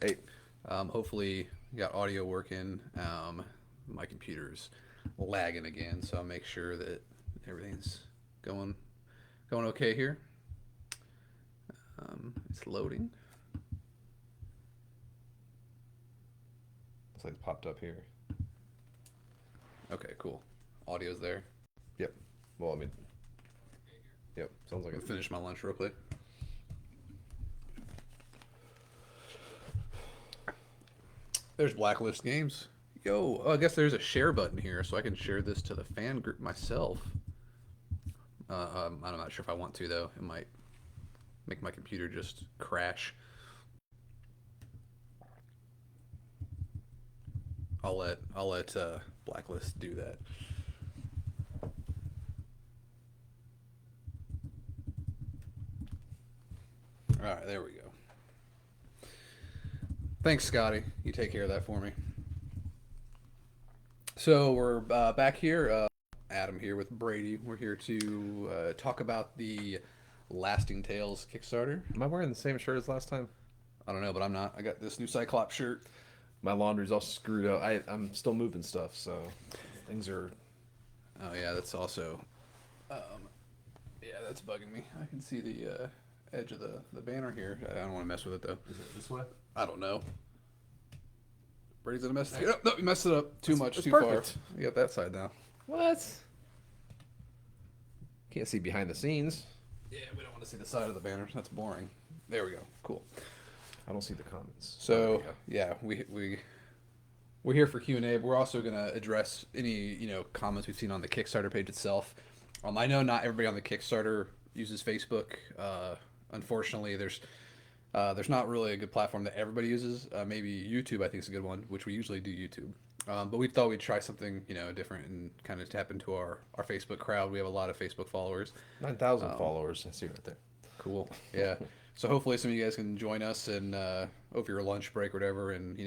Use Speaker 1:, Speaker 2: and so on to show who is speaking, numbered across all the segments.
Speaker 1: Hey,
Speaker 2: Hopefully, got audio working. My computer's lagging again, so I'll make sure that everything's going going okay here. It's loading.
Speaker 1: looks like it's popped up here.
Speaker 2: Okay, cool. Audio's there.
Speaker 1: Yep. Well, I mean, yep. Sounds like
Speaker 2: I'm
Speaker 1: it.
Speaker 2: gonna finish my lunch real quick. There's Blacklist Games. Yo, I guess there's a share button here, so I can share this to the fan group myself. I'm not sure if I want to though. It might make my computer just crash. I'll let Blacklist do that. All right, there we go. Thanks, Scotty. You take care of that for me. So we're back here. Adam here with Brady. We're here to talk about the Lasting Tales Kickstarter.
Speaker 1: Am I wearing the same shirt as last time?
Speaker 2: I don't know, but I'm not. I got this new Cyclops shirt.
Speaker 1: My laundry's all screwed up. I'm still moving stuff, so things are.
Speaker 2: Oh yeah, that's also. Um, yeah, that's bugging me. I can see the edge of the banner here. I don't want to mess with it though.
Speaker 1: Is it this way?
Speaker 2: I don't know. Brady's gonna mess it up. No, you messed it up too much,
Speaker 1: It's
Speaker 2: too far.
Speaker 1: perfect.
Speaker 2: You got that side now.
Speaker 1: What? Can't see behind the scenes.
Speaker 2: Yeah, we don't want to see the side of the banner. That's boring. There we go. Cool.
Speaker 1: I don't see the comments. Oh, there you
Speaker 2: So
Speaker 1: go.
Speaker 2: yeah, we're here for Q&A, but we're also going to address any comments we've seen on the Kickstarter page itself. I know not everybody on the Kickstarter uses Facebook. Unfortunately, there's not really a good platform that everybody uses. Maybe YouTube I think is a good one, which we usually do YouTube. But we thought we'd try something different and kind of tap into our Facebook crowd. We have a lot of Facebook followers.
Speaker 1: 9,000 followers. I see right there.
Speaker 2: Cool. Yeah. So hopefully some of you guys can join us and over your lunch break or whatever, and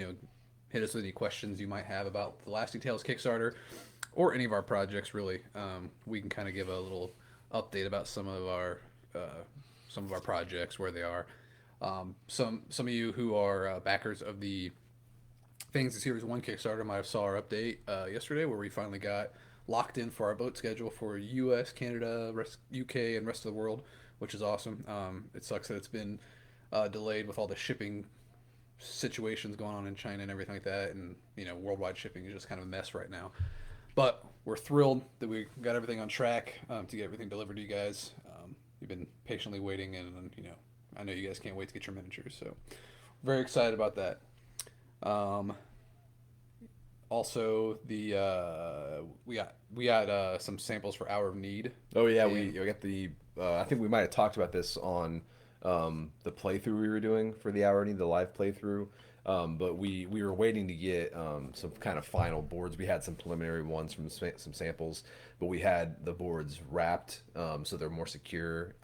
Speaker 2: hit us with any questions you might have about the Lasting Tales Kickstarter or any of our projects. Really, we can kind of give a little update about some of our projects, where they are. Some of you who are backers of the Things to Series One Kickstarter might have saw our update yesterday, where we finally got locked in for our boat schedule for U.S., Canada, UK, and rest of the world, which is awesome. It sucks that it's been delayed with all the shipping situations going on in China and everything like that, and worldwide shipping is just kind of a mess right now. But we're thrilled that we got everything on track to get everything delivered to you guys. You've been patiently waiting, and I know you guys can't wait to get your miniatures. So very excited about that. Um, Also, the we got some samples for Hour of Need,
Speaker 1: Oh yeah, we
Speaker 2: and
Speaker 1: got the. I think we might have talked about this on the playthrough we were doing for the hour, the live playthrough. But we were waiting to get some kind of final boards. We had some preliminary ones from some samples, but we had the boards wrapped, so they're more secure.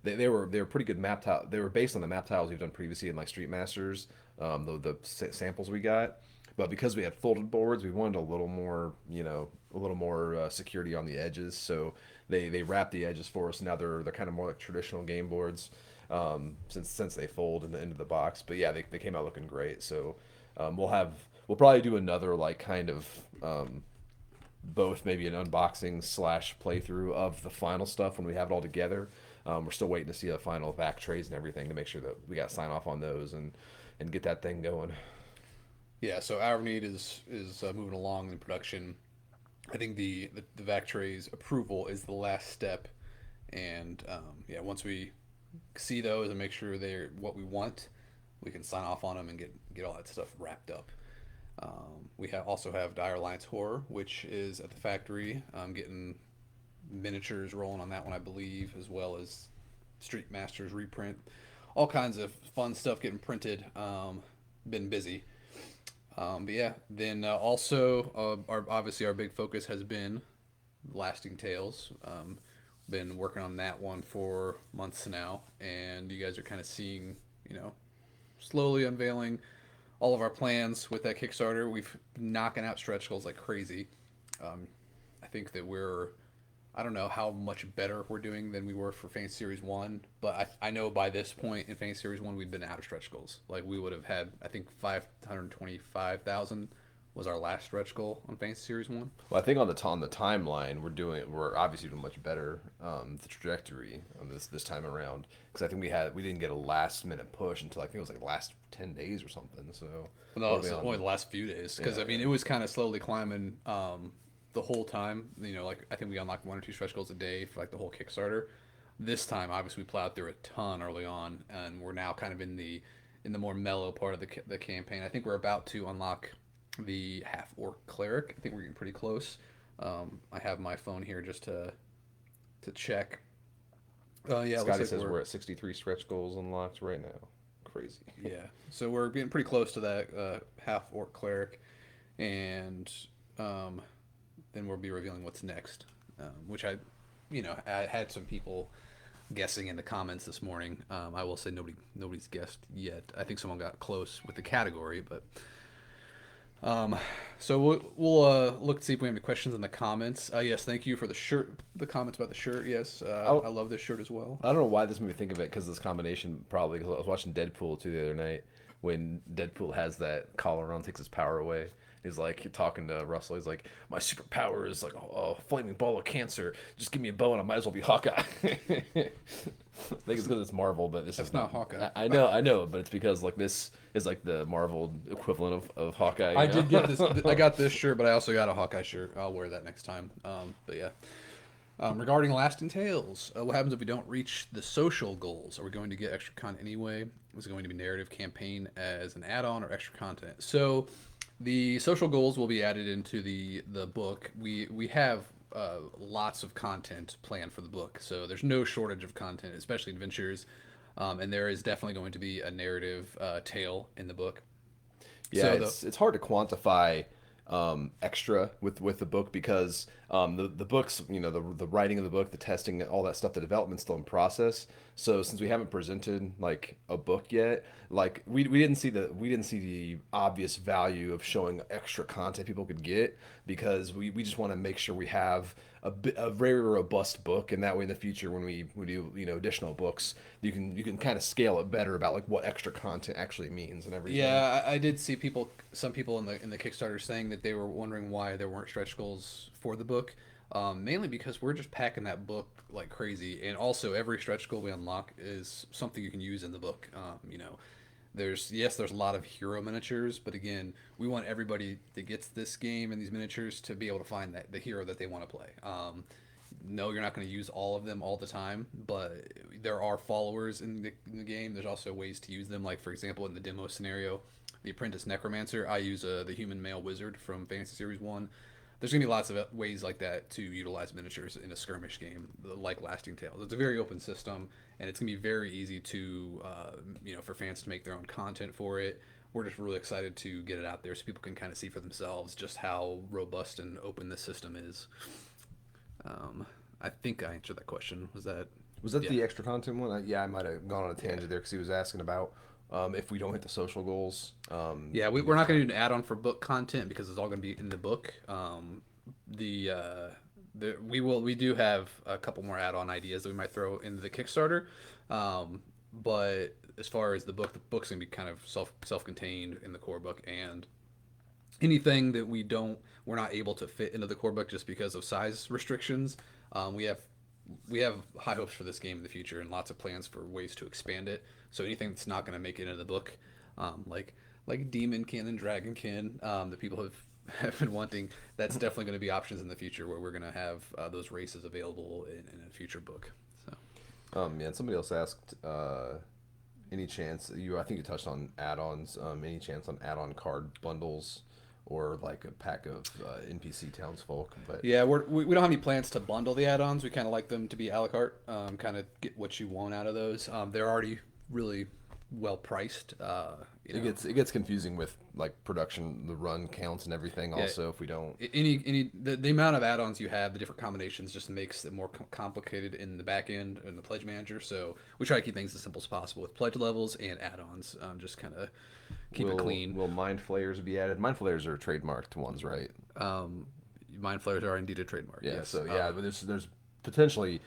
Speaker 1: They were pretty good map tile. They were based on the map tiles we've done previously in like Street Masters. The samples we got. But because we had folded boards, we wanted a little more, a little more security on the edges. So they wrapped the edges for us. Now they're kind of more like traditional game boards, since they fold in the end of the box. But yeah, they came out looking great. So we'll probably do another like kind of both maybe an unboxing slash playthrough of the final stuff when we have it all together. We're still waiting to see the final back trays and everything to make sure that we got sign off on those and get that thing going.
Speaker 2: yeah, so Hour of Need is moving along in production. I think the VAC trays approval is the last step, and yeah, once we see those and make sure they're what we want, we can sign off on them and get all that stuff wrapped up. Also have Dire Alliance Horror, which is at the factory, getting miniatures rolling on that one, I believe, as well as Street Masters reprint. All kinds of fun stuff getting printed. Been busy. But yeah, then also obviously our big focus has been Lasting Tales. Been working on that one for months now, and you guys are kind of seeing, you know, slowly unveiling all of our plans with that Kickstarter. We've been knocking out stretch goals like crazy. I think that we're I don't know how much better we're doing than we were for Fantasy Series 1, but I know by this point in Fantasy Series 1, we'd been out of stretch goals. Like, we would have had, I think, 525,000 was our last stretch goal on Fantasy Series 1.
Speaker 1: Well, I think on the timeline, we're obviously doing much better, the trajectory on this time around, because I think we didn't get a last minute push until I think it was like the last 10 days or something. So
Speaker 2: No,
Speaker 1: early
Speaker 2: it's only
Speaker 1: on,
Speaker 2: the last few days because
Speaker 1: yeah,
Speaker 2: I mean it was kind of slowly climbing the whole time. You know, like I think we unlocked 1 or 2 stretch goals a day for like the whole Kickstarter. This time, obviously, we plowed through a ton early on, and we're now kind of in the more mellow part of the campaign. I think we're about to unlock the half orc cleric. I think we're getting pretty close. I have my phone here just to check. Yeah, it looks
Speaker 1: Scotty
Speaker 2: like
Speaker 1: says
Speaker 2: we're
Speaker 1: we're at 63 stretch goals unlocked right now. Crazy.
Speaker 2: yeah. So we're getting pretty close to that half orc cleric, and um, then we'll be revealing what's next, which I had some people guessing in the comments this morning. I will say nobody's guessed yet. I think someone got close with the category, but um, so we'll look to see if we have any questions in the comments. Yes, thank you for the shirt. The comments about the shirt. Yes, I love this shirt as well.
Speaker 1: I don't know why this made me think of it because this combination probably because I was watching Deadpool too the other night when Deadpool has that collar on, takes his power away. He's like talking to Russell. He's like, "My superpower is like a flaming ball of cancer. Just give me a bow and I might as well be Hawkeye." I think it's because it's Marvel, but this
Speaker 2: That's
Speaker 1: is
Speaker 2: not Hawkeye.
Speaker 1: I know, but it's because like this is like the Marvel equivalent of Hawkeye.
Speaker 2: I did get this. I got this shirt, but I also got a Hawkeye shirt. I'll wear that next time. But yeah. Regarding Lasting Tales, what happens if we don't reach the social goals? Are we going to get extra content anyway? Is it going to be narrative campaign as an add-on or extra content? So, the social goals will be added into the book. We have lots of content planned for the book, so there's no shortage of content, especially adventures. And there is definitely going to be a narrative tale in the book.
Speaker 1: Yeah,
Speaker 2: So
Speaker 1: it's hard to quantify extra with the book because the books, the writing of the book, the testing, all that stuff, the development's still in process. So since we haven't presented like a book yet, like we didn't see the obvious value of showing extra content people could get because we just want to make sure we have a very robust book, and that way in the future when we do additional books, you can kind of scale it better about like what extra content actually means and everything.
Speaker 2: Yeah, I did see some people in the Kickstarter saying that they were wondering why there weren't stretch goals for the book. Mainly because we're just packing that book like crazy, and also every stretch goal we unlock is something you can use in the book. There's a lot of hero miniatures, but again, we want everybody that gets this game and these miniatures to be able to find the hero that they want to play. No, you're not going to use all of them all the time, but there are followers in the game. There's also ways to use them, like for example, in the demo scenario, the Apprentice Necromancer. I use the Human Male Wizard from Fantasy Series 1. There's going to be lots of ways like that to utilize miniatures in a skirmish game, like Lasting Tales. It's a very open system, and it's going to be very easy to, for fans to make their own content for it. We're just really excited to get it out there so people can kind of see for themselves just how robust and open this system is. I think I answered that question. Was that yeah.
Speaker 1: the extra content one? Yeah, I might have gone on a tangent there because he was asking about if we don't hit the social goals.
Speaker 2: Yeah, we're not going to do an add-on for book content because it's all going to be in the book. We do have a couple more add-on ideas that we might throw into the Kickstarter. But as far as the book's going to be kind of self-contained in the core book, and anything that we're not able to fit into the core book just because of size restrictions. We have high hopes for this game in the future and lots of plans for ways to expand it. So anything that's not going to make it into the book, like Demonkin and Dragonkin, that people have been wanting, that's definitely going to be options in the future where we're going to have those races available in a future book. So,
Speaker 1: yeah, and somebody else asked, any chance I think you touched on add-ons, any chance on add-on card bundles or like a pack of NPC townsfolk? But
Speaker 2: yeah, we don't have any plans to bundle the add-ons. We kind of like them to be a la carte, kind of get what you want out of those. They're already really well priced.
Speaker 1: It gets confusing with like production, the run counts and everything.
Speaker 2: Yeah,
Speaker 1: also, if we don't
Speaker 2: the amount of add-ons you have, the different combinations just makes it more complicated in the back end and the pledge manager. So we try to keep things as simple as possible with pledge levels and add-ons. Just kind of keep it clean.
Speaker 1: Will mind flayers be added? Mind flayers are trademarked ones, right?
Speaker 2: Mind flayers are indeed a trademark.
Speaker 1: Yeah.
Speaker 2: Yes.
Speaker 1: So yeah, but there's potentially,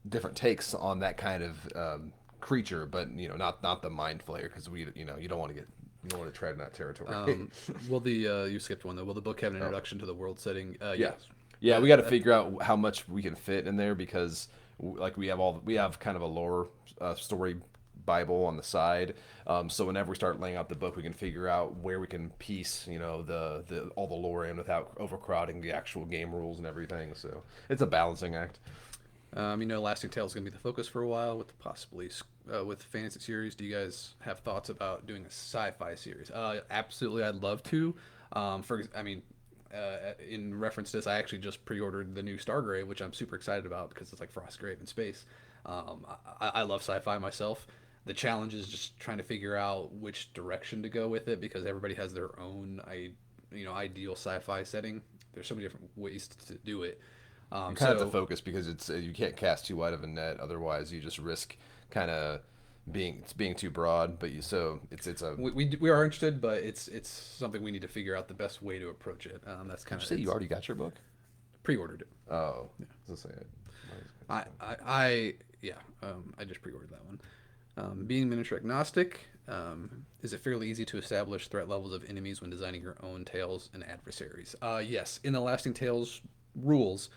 Speaker 1: different takes on that kind of creature, but not the mind flayer because you don't want to get you don't want to tread in that territory.
Speaker 2: Will the you skipped one though? Will the book have an
Speaker 1: Oh,
Speaker 2: introduction to the world setting?
Speaker 1: yeah,
Speaker 2: Yes.
Speaker 1: yeah. We got to
Speaker 2: That
Speaker 1: figure out how much we can fit in there because like we have kind of a lore story Bible on the side. So whenever we start laying out the book, we can figure out where we can piece, the all the lore in without overcrowding the actual game rules and everything. So it's a balancing act.
Speaker 2: Lasting Tale is going to be the focus for a while with possibly with fantasy series. Do you guys have thoughts about doing a sci-fi series? Absolutely, I'd love to. In reference to this, I actually just pre-ordered the new Stargrave, which I'm super excited about because it's like Frostgrave in space. I love sci-fi myself. The challenge is just trying to figure out which direction to go with it because everybody has their own, ideal sci-fi setting. There's so many different ways to do it.
Speaker 1: You kind of have to
Speaker 2: So
Speaker 1: focus because it's you can't cast too wide of a net, otherwise you just risk kind of being too broad. But it's a.
Speaker 2: we are interested, but it's something we need to figure out the best way to approach it. That's
Speaker 1: Did
Speaker 2: kind
Speaker 1: you
Speaker 2: of
Speaker 1: say you
Speaker 2: it's
Speaker 1: already got your book?
Speaker 2: pre-ordered it.
Speaker 1: Oh, let's say it.
Speaker 2: Yeah, I just pre-ordered that one. Being miniature agnostic, is it fairly easy to establish threat levels of enemies when designing your own tales and adversaries? Yes, in the Lasting Tales rules,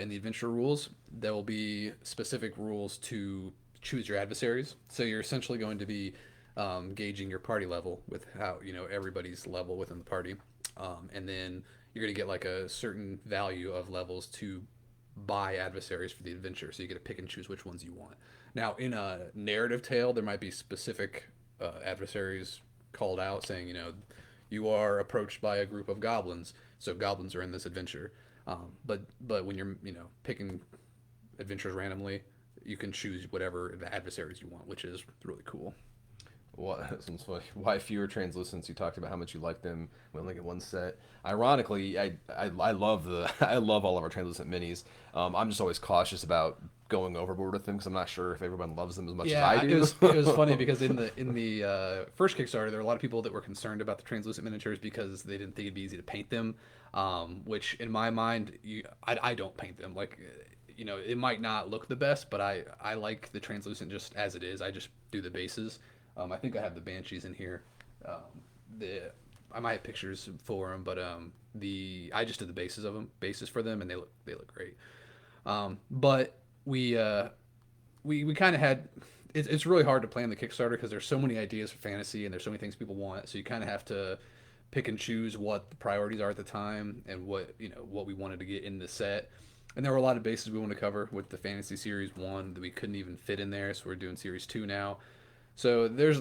Speaker 2: in the adventure rules, there will be specific rules to choose your adversaries. So you're essentially going to be gauging your party level with how everybody's level within the party, and then you're going to get like a certain value of levels to buy adversaries for the adventure. So you get to pick and choose which ones you want. Now, in a narrative tale, there might be specific adversaries called out, saying, you are approached by a group of goblins, so goblins are in this adventure. But when you're picking adventures randomly, you can choose whatever the adversaries you want, which is really cool.
Speaker 1: Why fewer translucents? You talked about how much you like them. We only get one set. Ironically, I love I love all of our translucent minis. I'm just always cautious about going overboard with them because I'm not sure if everyone loves them as much as I
Speaker 2: Yeah, it
Speaker 1: do.
Speaker 2: was it was funny because in the first Kickstarter, there were a lot of people that were concerned about the translucent miniatures because they didn't think it'd be easy to paint them. Which in my mind, I don't paint them. Like, it might not look the best, but I like the translucent just as it is. I just do the bases. I think I have the banshees in here. The I might have pictures for them, but I just did the bases for them, and they look great. But we kind of had it's really hard to plan the Kickstarter because there's so many ideas for fantasy and there's so many things people want. So you kind of have to pick and choose what the priorities are at the time and what we wanted to get in the set. And there were a lot of bases we wanted to cover with the fantasy series one that we couldn't even fit in there. So we're doing series two now. So there's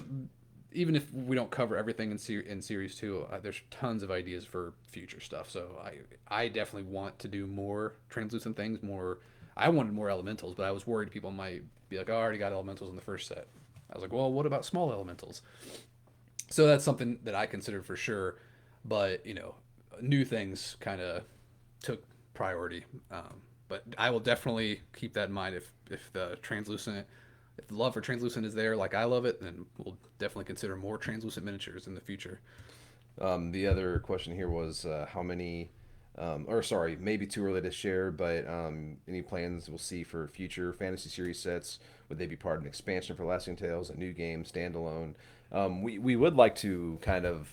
Speaker 2: even if we don't cover everything in series two, there's tons of ideas for future stuff. So I definitely want to do more translucent things. More, I wanted more elementals, but I was worried people might be like, "Oh, I already got elementals in the first set." I was like, "Well, what about small elementals?" So that's something that I considered for sure. But new things kind of took priority. But I will definitely keep that in mind if the translucent if the love for translucent is there like I love it, then we'll definitely consider more translucent miniatures in the future.
Speaker 1: The other question here was how many, or sorry, maybe too early to share, but any plans we'll see for future fantasy series sets? Would they be part of an expansion for Lasting Tales, a new game, standalone? We would like to kind of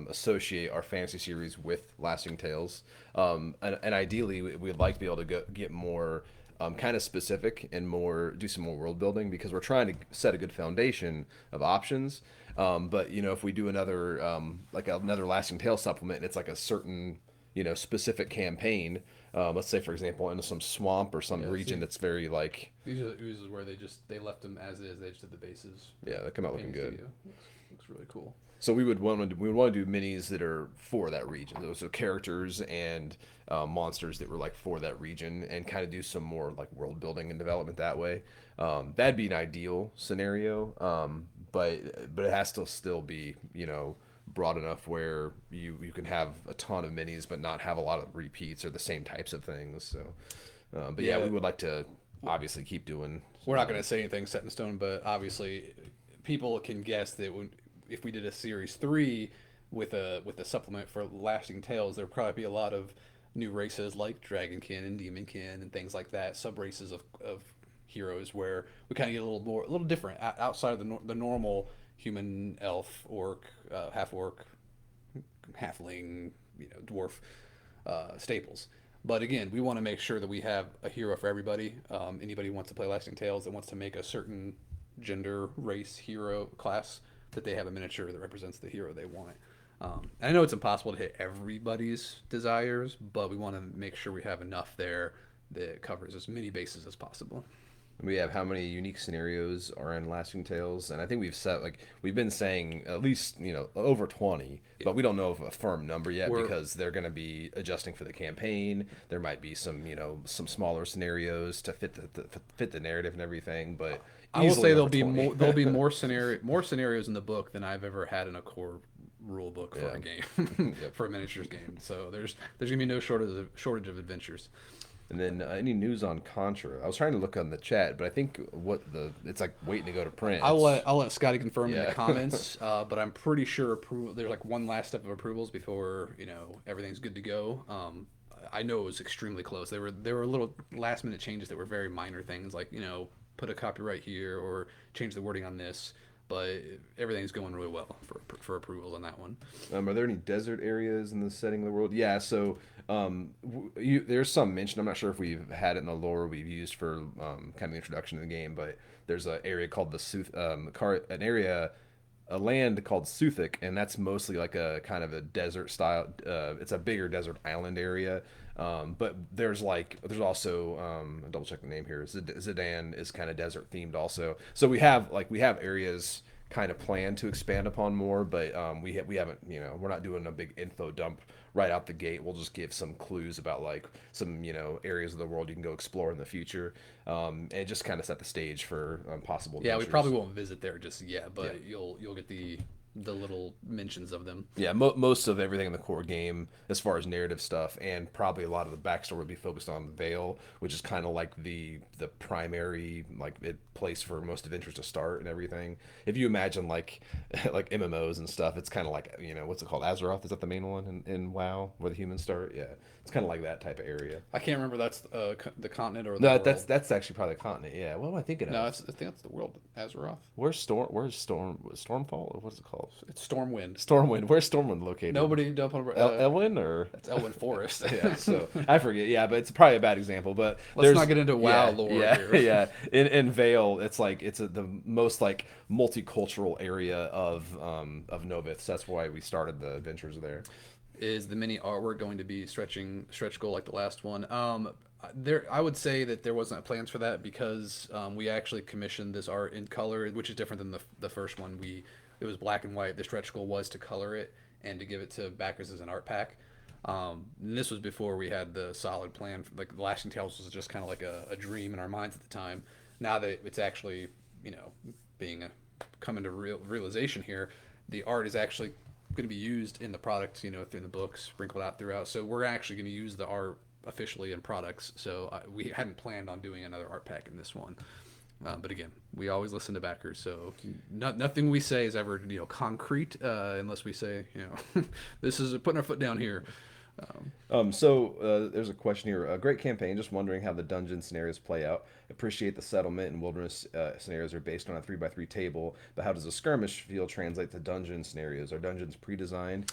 Speaker 1: associate our fantasy series with Lasting Tales, and ideally we'd like to be able to get more kind of specific and do some more world building because we're trying to set a good foundation of options. But if we do another like another Lasting Tale supplement, and it's like a certain specific campaign. Let's say, for example, in some swamp or some
Speaker 2: Yeah,
Speaker 1: region
Speaker 2: see,
Speaker 1: that's very like
Speaker 2: these is where they left them as is. They just did the bases.
Speaker 1: yeah, that come out looking
Speaker 2: Painting
Speaker 1: good.
Speaker 2: studio looks really cool.
Speaker 1: So we would want to do minis that are for that region. Those are characters and monsters that were like for that region, and kind of do some more like world building and development that way. That'd be an ideal scenario, but it has to still be broad enough where you can have a ton of minis, but not have a lot of repeats or the same types of things. So, but yeah,
Speaker 2: Yeah,
Speaker 1: we would like to obviously keep doing.
Speaker 2: we're not going to say anything set in stone, but obviously, people can guess that if we did a series three with a supplement for Lasting Tales, there'd probably be a lot of new races like Dragonkin and Demonkin and things like that, sub races of heroes where we kind of get a little different outside of the normal human, elf, orc, half orc, halfling, dwarf staples. But again, we want to make sure that we have a hero for everybody. Anybody who wants to play Lasting Tales that wants to make a certain gender, race, hero class, that they have a miniature that represents the hero they want. And I know it's impossible to hit everybody's desires, but we want to make sure we have enough there that covers as many bases as possible.
Speaker 1: We have how many unique scenarios are in Lasting Tales, and I think we've been saying at least over 20,
Speaker 2: Yeah.
Speaker 1: but we don't know of a firm number yet
Speaker 2: We're
Speaker 1: because they're going to be adjusting for the campaign. There might be some smaller scenarios to fit the narrative and everything, but
Speaker 2: I will
Speaker 1: easily
Speaker 2: say
Speaker 1: over 20.
Speaker 2: there'll be more scenarios in the book than I've ever had in a core rule book for
Speaker 1: Yeah.
Speaker 2: a game
Speaker 1: Yep.
Speaker 2: for a miniatures game. So there's gonna be no shortage of adventures.
Speaker 1: And then any news on Contra? I was trying to look on the chat, but I think it's like waiting to go to print.
Speaker 2: I'll let Scotty confirm in
Speaker 1: Yeah.
Speaker 2: the comments, but I'm pretty sure there's like one last step of approvals before everything's good to go. I know it was extremely close. There were little last minute changes that were very minor things like put a copyright here or change the wording on this, but everything's going really well for approvals on that one.
Speaker 1: Are there any desert areas in the setting of the world? Yeah, so there's some mention. I'm not sure if we've had it in the lore we've used for kind of the introduction to the game, but there's an area called a land called Suthic, and that's mostly like a kind of a desert style. It's a bigger desert island area. But there's also I'll double check the name here. Zidane is kind of desert themed also. So we have areas kind of planned to expand upon more, but we haven't we're not doing a big info dump right out the gate. We'll just give some clues about like some areas of the world you can go explore in the future, and just kind of set the stage for possible
Speaker 2: Yeah, we
Speaker 1: adventures.
Speaker 2: probably won't visit there just yet, but
Speaker 1: Yeah.
Speaker 2: you'll get the little mentions of them.
Speaker 1: Yeah, most of everything in the core game, as far as narrative stuff, and probably a lot of the backstory will be focused on Vale, which is kind of like the primary place for most adventures to start and everything. If you imagine like like MMOs and stuff, it's kind of like what's it called? Azeroth, is that the main one in WoW where the humans start? Yeah, it's kind of like that type of area.
Speaker 2: I can't remember if that's the continent or the
Speaker 1: No,
Speaker 2: world.
Speaker 1: that's actually probably a continent. Yeah, what am I thinking
Speaker 2: No,
Speaker 1: of?
Speaker 2: I think that's the world. Azeroth.
Speaker 1: Where's Stormfall? Or what's it called?
Speaker 2: It's Stormwind.
Speaker 1: Stormwind. Where's Stormwind located?
Speaker 2: Nobody don't
Speaker 1: Elwyn or
Speaker 2: That's Elwyn Forest.
Speaker 1: yeah, so I forget. Yeah, but it's probably a bad example. But
Speaker 2: Let's not get into WoW
Speaker 1: yeah,
Speaker 2: lore
Speaker 1: yeah,
Speaker 2: here.
Speaker 1: yeah. In Vale, it's like the most like multicultural area of Novith. That's why we started the adventures there.
Speaker 2: Is the mini artwork going to be stretch goal like the last one? There, I would say that there wasn't plans for that because we actually commissioned this art in color, which is different than the first one. It was black and white. The stretch goal was to color it and to give it to backers as an art pack. And this was before we had the solid plan. Like Lashing Tales was just kind of like a dream in our minds at the time. Now that it's actually being coming to realization here, the art is actually going to be used in the product, through the books, sprinkled out throughout. So we're actually going to use the art officially in products. So we hadn't planned on doing another art pack in this one. But again, we always listen to backers. So nothing we say is ever concrete unless we say this is putting our foot down here.
Speaker 1: So there's a question here. A great campaign. Just wondering how the dungeon scenarios play out. Appreciate the settlement and wilderness scenarios are based on a 3x3 table, but how does a skirmish field translate to dungeon scenarios? Are dungeons pre-designed?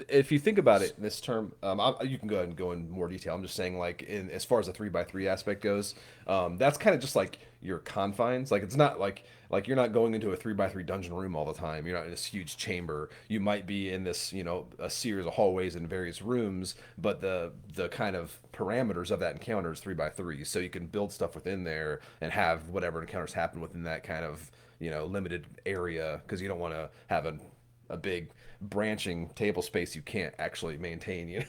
Speaker 1: If you think about it in this term, you can go ahead and go in more detail. I'm just saying, like, as far as the 3x3 aspect goes, that's kind of just like your confines. Like, it's not like you're not going into a 3x3 dungeon room all the time. You're not in this huge chamber. You might be in this, a series of hallways and various rooms, but the kind of parameters of that encounter is 3x3. So you can build stuff within there and have whatever encounters happen within that kind of, limited area, because you don't want to have a big branching table space you can't actually maintain.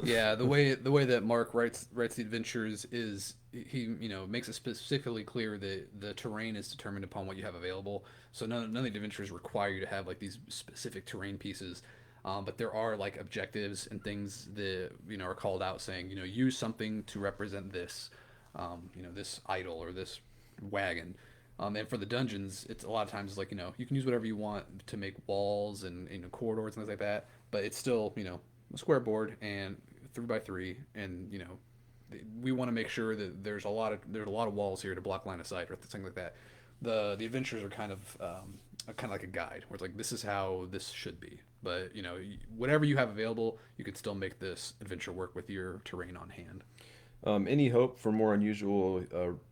Speaker 2: Yeah, the way that Mark writes the adventures is he makes it specifically clear that the terrain is determined upon what you have available. So none of the adventures require you to have like these specific terrain pieces. But there are like objectives and things that are called out saying use something to represent this, this idol or this wagon. And for the dungeons, it's a lot of times like you can use whatever you want to make walls and corridors and things like that, but it's still a square board and 3x3, and we want to make sure that there's a lot of walls here to block line of sight or something like that. The adventures are kind of like a guide where it's like this is how this should be. But whatever you have available, you could still make this adventure work with your terrain on hand.
Speaker 1: Any hope for more unusual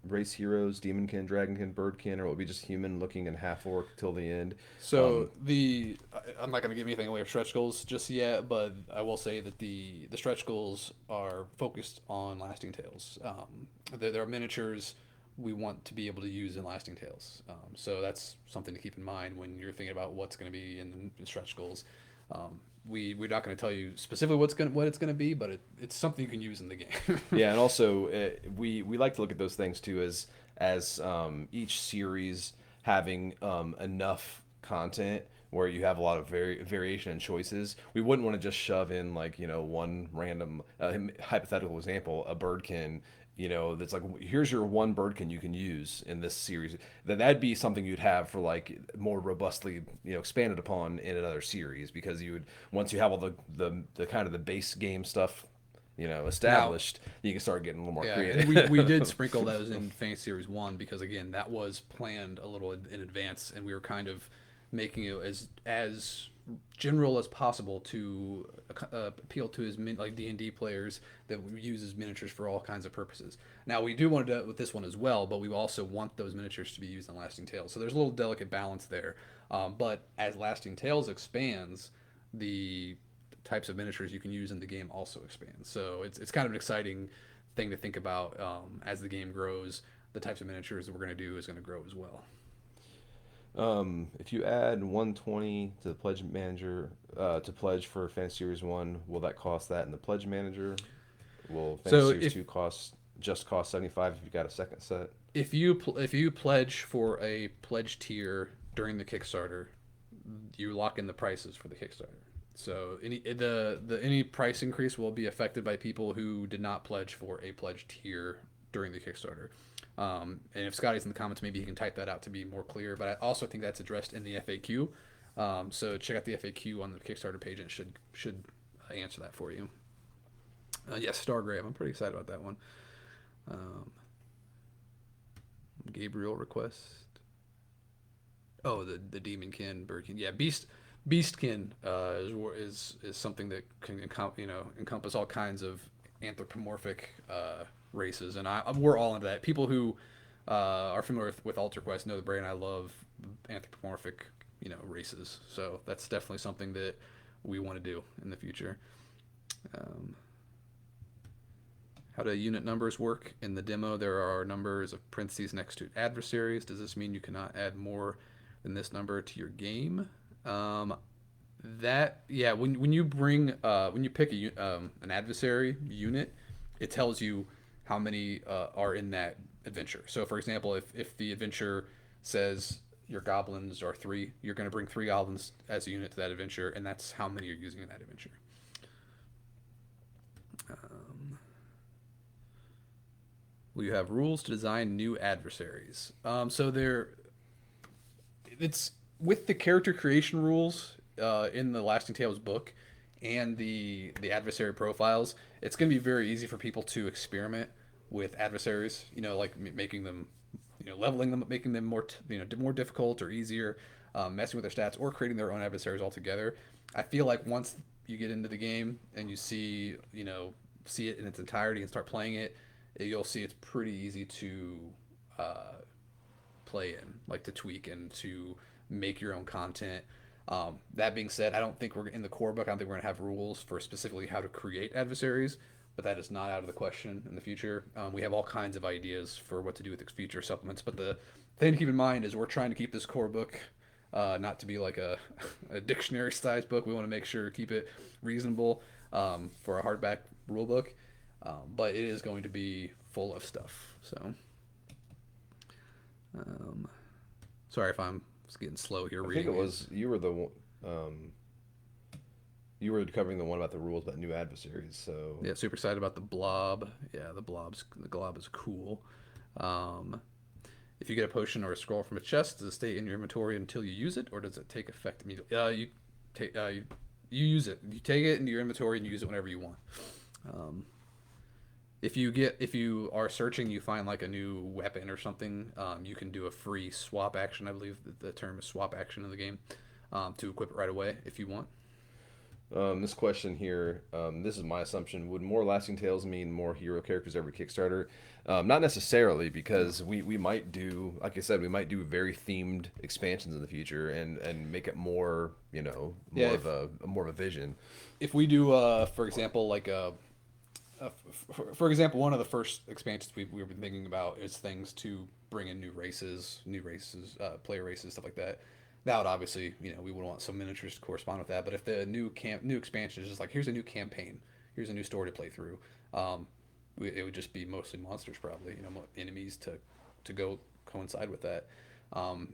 Speaker 1: race heroes, demonkin, dragonkin, birdkin, or will it be just human looking and half orc till the end?
Speaker 2: So I'm not going to give anything away of stretch goals just yet, but I will say that the stretch goals are focused on lasting tales. There are miniatures we want to be able to use in lasting tales. So that's something to keep in mind when you're thinking about what's going to be in stretch goals. We're not going to tell you specifically what it's going to be, but it's something you can use in the game.
Speaker 1: Yeah, and also we like to look at those things too as each series having enough content where you have a lot of variation and choices. We wouldn't want to just shove in like one random hypothetical example, a birdkin. That's like here's your one birdkin you can use in this series. That'd be something you'd have for like more robustly expanded upon in another series because you would once you have all the kind of the base game stuff
Speaker 2: Now,
Speaker 1: established, you can start getting a little more
Speaker 2: yeah, and
Speaker 1: creative.
Speaker 2: we did sprinkle those in Fantasy Series 1 because again, that was planned a little in advance, and we were kind of making it as general as possible to appeal to as many like D&D players that uses miniatures for all kinds of purposes. Now we do want to do it with this one as well, but we also want those miniatures to be used in Lasting Tales. So there's a little delicate balance there. But as Lasting Tales expands, the types of miniatures you can use in the game also expands. So it's kind of an exciting thing to think about as the game grows. The types of miniatures that we're going to do is going to grow as well.
Speaker 1: If you add 120 to the pledge manager to pledge for Fantasy Series 1, will that cost that in the pledge manager? Will Fantasy
Speaker 2: So
Speaker 1: Series
Speaker 2: if
Speaker 1: 2 cost 75 if you got a second set?
Speaker 2: if you pledge for a pledge tier during the Kickstarter, you lock in the prices for the Kickstarter. So any price increase will be affected by people who did not pledge for a pledge tier during the Kickstarter. And if Scotty's in the comments, maybe he can type that out to be more clear. But I also think that's addressed in the FAQ. So check out the FAQ on the Kickstarter page, and it should answer that for you. Yes, Stargrave. I'm pretty excited about that one. Um, Gabriel request. Oh, the Demonkin, Birdkin. Yeah, Beastkin is something that can encompass all kinds of anthropomorphic races, and we're all into that. People who are familiar with Alter Quest know that Bray and I love anthropomorphic races, so that's definitely something that we want to do in the future. How do unit numbers work in the demo? There are numbers of parentheses next to adversaries. Does this mean you cannot add more than this number to your game? Yeah, when you pick an adversary unit, it tells you how many are in that adventure. So for example, if the adventure says your goblins are 3, you're going to bring 3 goblins as a unit to that adventure, and that's how many you're using in that adventure. Will you have rules to design new adversaries? It's with the character creation rules in the Lasting Tales book and the adversary profiles. It's going to be very easy for people to experiment with adversaries. Like making them, leveling them, making them more more difficult or easier, messing with their stats, or creating their own adversaries altogether. I feel like once you get into the game and you see it in its entirety and start playing it, you'll see it's pretty easy to play in, like to tweak and to make your own content. That being said, I don't think we're in the core book. I don't think we're going to have rules for specifically how to create adversaries, but that is not out of the question in the future. We have all kinds of ideas for what to do with the future supplements, but the thing to keep in mind is we're trying to keep this core book not to be like a dictionary sized book. We want to make sure to keep it reasonable for a hardback rule book. But it is going to be full of stuff. So, sorry if I'm getting slow here.
Speaker 1: I think it was you were the one. You were covering the one about the rules about new adversaries. So
Speaker 2: yeah, super excited about the blob. Yeah, the glob is cool. If you get a potion or a scroll from a chest, does it stay in your inventory until you use it, or does it take effect immediately? You use it. You take it into your inventory and you use it whenever you want. Um, if you are searching, you find like a new weapon or something, you can do a free swap action. I believe that the term is swap action in the game, to equip it right away if you want.
Speaker 1: This question here, this is my assumption. Would more lasting tales mean more hero characters every Kickstarter? Not necessarily,
Speaker 2: No.
Speaker 1: because we might do, like I said, we might do very themed expansions in the future and make it more,
Speaker 2: Yeah,
Speaker 1: more of a vision.
Speaker 2: if we do, for example, like for example, one of the first expansions we've been thinking about is things to bring in new races, player races, stuff like that. That would obviously, we would want some miniatures to correspond with that. But if the new expansion is just like, here's a new campaign, here's a new story to play through, um, it would just be mostly monsters, probably, enemies to go coincide with that. And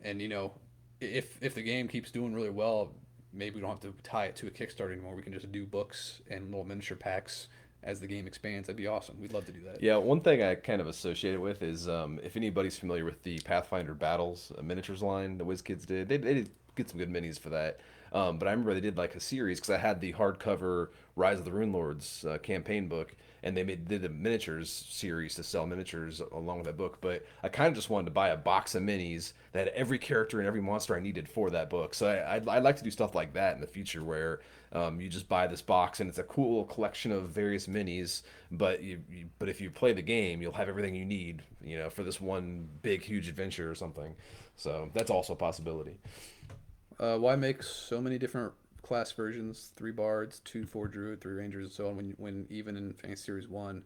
Speaker 2: if the game keeps doing really well, maybe we don't have to tie it to a Kickstarter anymore. We can just do books and little miniature packs as the game expands. That'd be awesome. We'd love to do that.
Speaker 1: Yeah, one thing I kind of associate it with is if anybody's familiar with the Pathfinder Battles miniatures line the WizKids did, they did get some good minis for that. But I remember they did like a series because I had the hardcover Rise of the Rune Lords campaign book, and did a miniatures series to sell miniatures along with that book. But I kind of just wanted to buy a box of minis that had every character and every monster I needed for that book. So I'd like to do stuff like that in the future where you just buy this box and it's a cool collection of various minis, but but if you play the game, you'll have everything you need, for this one big huge adventure or something. So that's also a possibility.
Speaker 2: Why make so many different class versions? 3 bards, 2 4 druid, 3 rangers, and so on. When even in Fantasy Series One,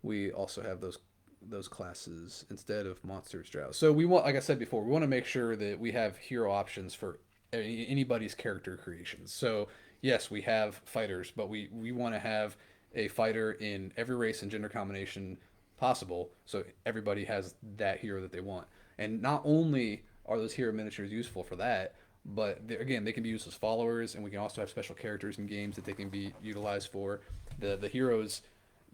Speaker 2: we also have those classes instead of monsters drow. So we want, like I said before, we want to make sure that we have hero options for anybody's character creations. So yes, we have fighters, but we want to have a fighter in every race and gender combination possible, so everybody has that hero that they want. And not only are those hero miniatures useful for that, but again, they can be used as followers, and we can also have special characters in games that they can be utilized for. The heroes,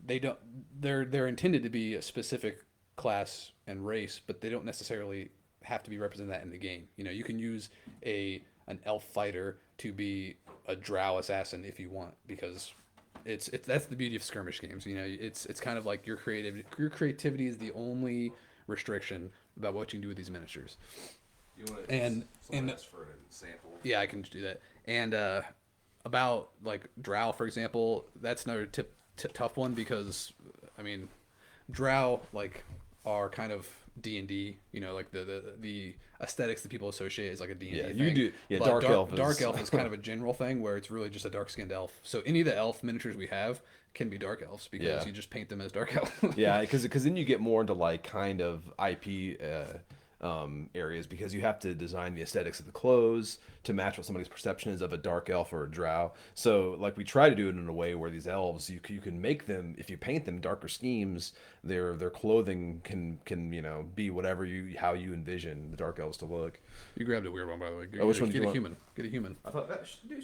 Speaker 2: they don't they're intended to be a specific class and race, but they don't necessarily have to be represented that in the game. You can use an elf fighter to be a drow assassin if you want, because it's that's the beauty of skirmish games. It's kind of like your creativity is the only restriction about what you can do with these miniatures.
Speaker 1: You want
Speaker 2: And
Speaker 1: someone
Speaker 2: and
Speaker 1: else for an example?
Speaker 2: yeah, I can do that. And about like drow, for example, that's another tough one, because I mean, drow like are kind of D&D, like the aesthetics that people associate is like a D&D
Speaker 1: Yeah,
Speaker 2: thing.
Speaker 1: you do. Yeah,
Speaker 2: But
Speaker 1: dark elf
Speaker 2: is kind of a general thing where it's really just a dark skinned elf. So any of the elf miniatures we have can be dark elves, because
Speaker 1: Yeah.
Speaker 2: you just paint them as dark elf.
Speaker 1: Yeah, because then you get more into like kind of IP areas, because you have to design the aesthetics of the clothes to match what somebody's perception is of a dark elf or a drow. So like we try to do it in a way where these elves, you can make them, if you paint them darker schemes, their clothing can be whatever how you envision the dark elves to look.
Speaker 2: You grabbed a weird one, by the way.
Speaker 1: Oh, which one do
Speaker 2: Get
Speaker 1: you
Speaker 2: a
Speaker 1: want?
Speaker 2: human. Get a human.
Speaker 1: I thought that dude,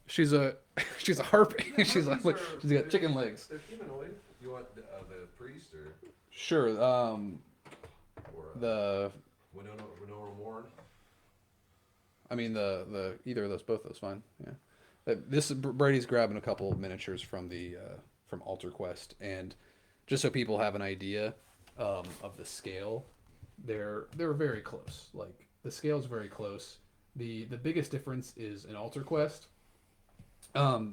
Speaker 2: She's a she's a harpy. She's
Speaker 1: these
Speaker 2: like
Speaker 1: are-
Speaker 2: she's got chicken legs.
Speaker 1: They're humanoid. You want the priest
Speaker 2: Sure.
Speaker 1: or
Speaker 2: The
Speaker 1: Winona Warren?
Speaker 2: I mean the either of those, both of those, fine. Yeah. This Brady's grabbing a couple of miniatures from the from Altar Quest, and just so people have an idea of the scale, they're very close. Like the scale's very close. The biggest difference is in Altar Quest.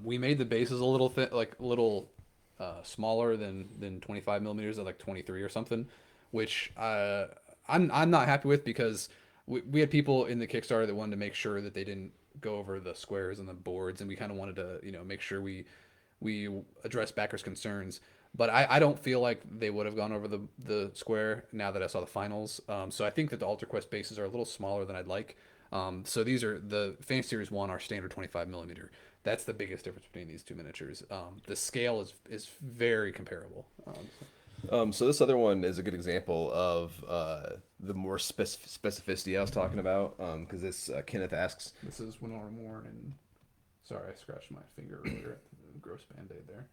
Speaker 2: We made the bases a little thin, like a little smaller than 25 millimeters, at like 23 or something, which I'm not happy with, because we had people in the Kickstarter that wanted to make sure that they didn't go over the squares and the boards, and we kind of wanted to make sure we address backers' concerns. But I don't feel like they would have gone over the square now that I saw the finals. So I think that the Altar Quest bases are a little smaller than I'd like. So these are the Fantasy Series 1 are standard 25 millimeter. That's the biggest difference between these two miniatures. The scale is very comparable.
Speaker 1: So this other one is a good example of the more specificity I was talking about. Because this Kenneth asks,
Speaker 2: This is Winona Warren, and sorry, I scratched my finger earlier. Gross band-aid there.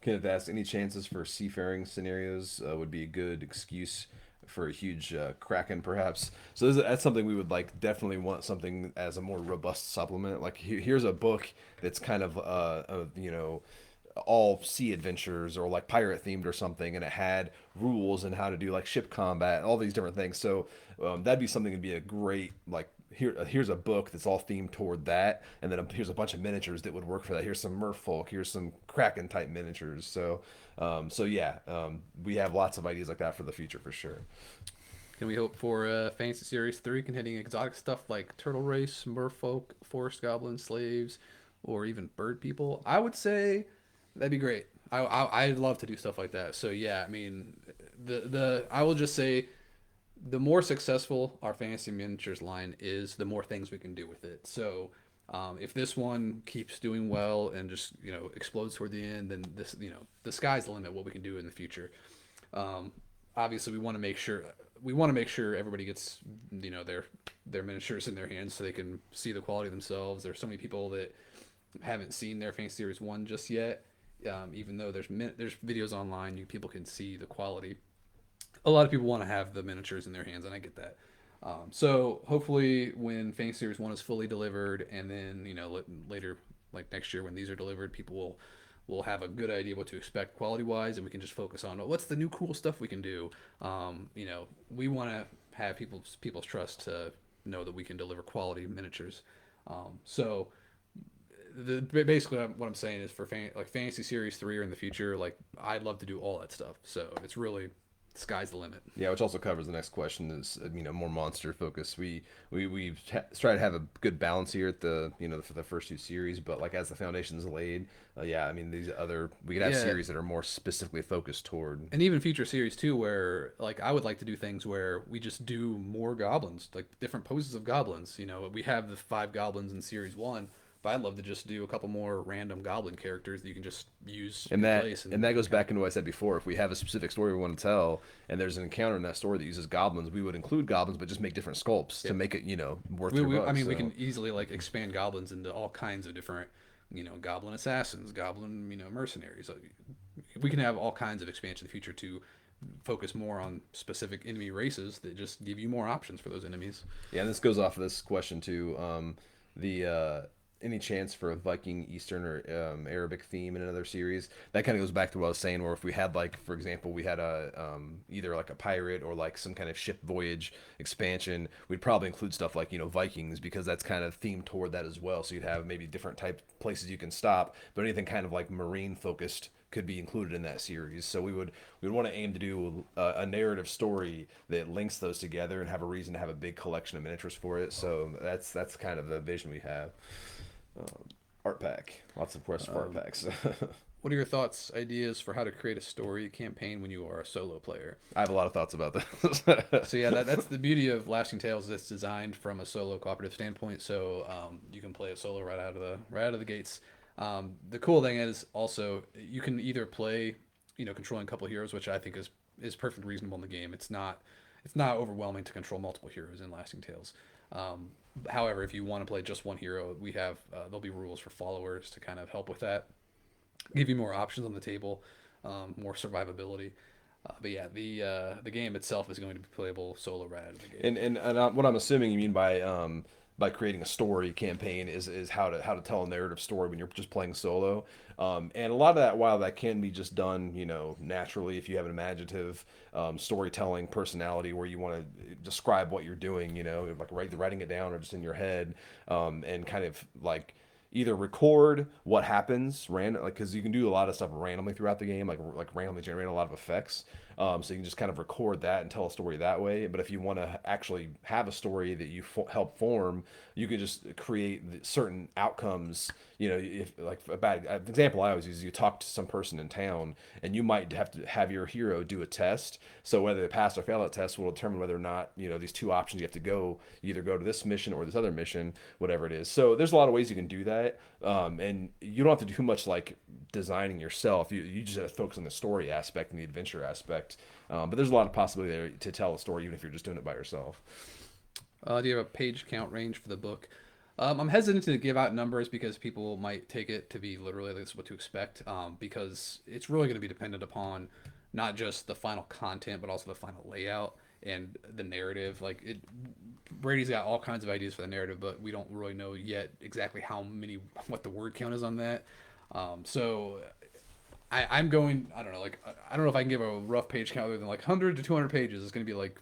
Speaker 1: Kenneth asks, any chances for seafaring scenarios would be a good excuse for a huge kraken, perhaps. So that's something we would like definitely want something as a more robust supplement. Like here's a book that's kind of all sea adventures or like pirate themed or something, and it had rules and how to do like ship combat, all these different things. So that'd be something that'd be a great like here's a book that's all themed toward that, and then here's a bunch of miniatures that would work for that. Here's some merfolk, here's some kraken type miniatures. So yeah, we have lots of ideas like that for the future for sure.
Speaker 2: Can we hope for Fantasy Series 3 containing exotic stuff like turtle race, merfolk, forest goblins, slaves, or even bird people? I would say that'd be great. I'd love to do stuff like that. So yeah, I mean, the I will just say the more successful our fantasy miniatures line is, the more things we can do with it. So if this one keeps doing well and just explodes toward the end, then this the sky's the limit what we can do in the future. Um, Obviously, we want to make sure everybody gets their miniatures in their hands so they can see the quality themselves. There's so many people that haven't seen their Fantasy Series One just yet. Even though there's videos online, people can see the quality. A lot of people want to have the miniatures in their hands, and I get that. So hopefully, when Fantasy Series One is fully delivered, and then later, like next year when these are delivered, people will have a good idea what to expect quality wise, and we can just focus on what's the new cool stuff we can do. We want to have people's trust to know that we can deliver quality miniatures. So basically what I'm saying is for like Fantasy Series 3 or in the future, like I'd love to do all that stuff. So it's really sky's the limit.
Speaker 1: Yeah, which also covers the next question is more monster focus. We try to have a good balance here at the for the first two series, but like as the foundation's laid, yeah, I mean these other we could have
Speaker 2: Yeah,
Speaker 1: series that are more specifically focused toward.
Speaker 2: and even future series too, where like I would like to do things where we just do more goblins, like different poses of goblins. We have the 5 goblins in series one, but I'd love to just do a couple more random goblin characters that you can just use
Speaker 1: And
Speaker 2: in
Speaker 1: that
Speaker 2: place
Speaker 1: and that
Speaker 2: and
Speaker 1: goes
Speaker 2: kind
Speaker 1: back into what I said before. If we have a specific story we want to tell, and there's an encounter in that story that uses goblins, we would include goblins, but just make different sculpts to
Speaker 2: of.
Speaker 1: make it worth your
Speaker 2: I
Speaker 1: bucks.
Speaker 2: mean, we
Speaker 1: So
Speaker 2: can easily like expand goblins into all kinds of different, goblin assassins, goblin, mercenaries. Like, we can have all kinds of expansion in the future to focus more on specific enemy races that just give you more options for those enemies.
Speaker 1: yeah, and this goes off of this question too. The any chance for a Viking, Eastern, or Arabic theme in another series? That kind of goes back to what I was saying. Where if we had like, for example, we had a either like a pirate or like some kind of ship voyage expansion, we'd probably include stuff like Vikings because that's kind of themed toward that as well. So you'd have maybe different type places you can stop, but anything kind of like marine focused could be included in that series. So we would want to aim to do a narrative story that links those together and have a reason to have a big collection of miniatures for it. So that's kind of the vision we have. Art pack, lots of requests for art packs.
Speaker 2: What are your thoughts, ideas for how to create a story campaign when you are a solo player?
Speaker 1: I have a lot of thoughts about this.
Speaker 2: So yeah, that's the beauty of Lasting Tales. It's designed from a solo cooperative standpoint, so you can play it solo right out of the gates. The cool thing is also you can either play, controlling a couple of heroes, which I think is perfectly reasonable in the game. It's not overwhelming to control multiple heroes in Lasting Tales. However, if you want to play just one hero, we have there'll be rules for followers to kind of help with that, give you more options on the table, more survivability. But yeah, the game itself is going to be playable solo right out of the gate.
Speaker 1: And what I'm assuming you mean by creating a story campaign is how to tell a narrative story when you're just playing solo. And a lot of that, while that can be just done, naturally, if you have an imaginative storytelling personality where you want to describe what you're doing, like writing it down or just in your head, and kind of like either record what happens random, like because you can do a lot of stuff randomly throughout the game, like randomly generate a lot of effects. So you can just kind of record that and tell a story that way. But if you want to actually have a story that you help form, you can just create certain outcomes. If like a bad example I always use, you talk to some person in town, and you might have to have your hero do a test. So whether they pass or fail that test will determine whether or not these two options you have to go. You either go to this mission or this other mission, whatever it is. So there's a lot of ways you can do that, and you don't have to do much like designing yourself. You just have to focus on the story aspect and the adventure aspect. But there's a lot of possibility there to tell a story, even if you're just doing it by yourself.
Speaker 2: Do you have a page count range for the book? I'm hesitant to give out numbers because people might take it to be literally this is what to expect. Because it's really going to be dependent upon not just the final content, but also the final layout. and the narrative. Like it, Brady's got all kinds of ideas for the narrative, but we don't really know yet exactly how many, what the word count is on that. So I'm going. I don't know. Like I don't know if I can give a rough page count other than like 100 to 200 pages. It's going to be like,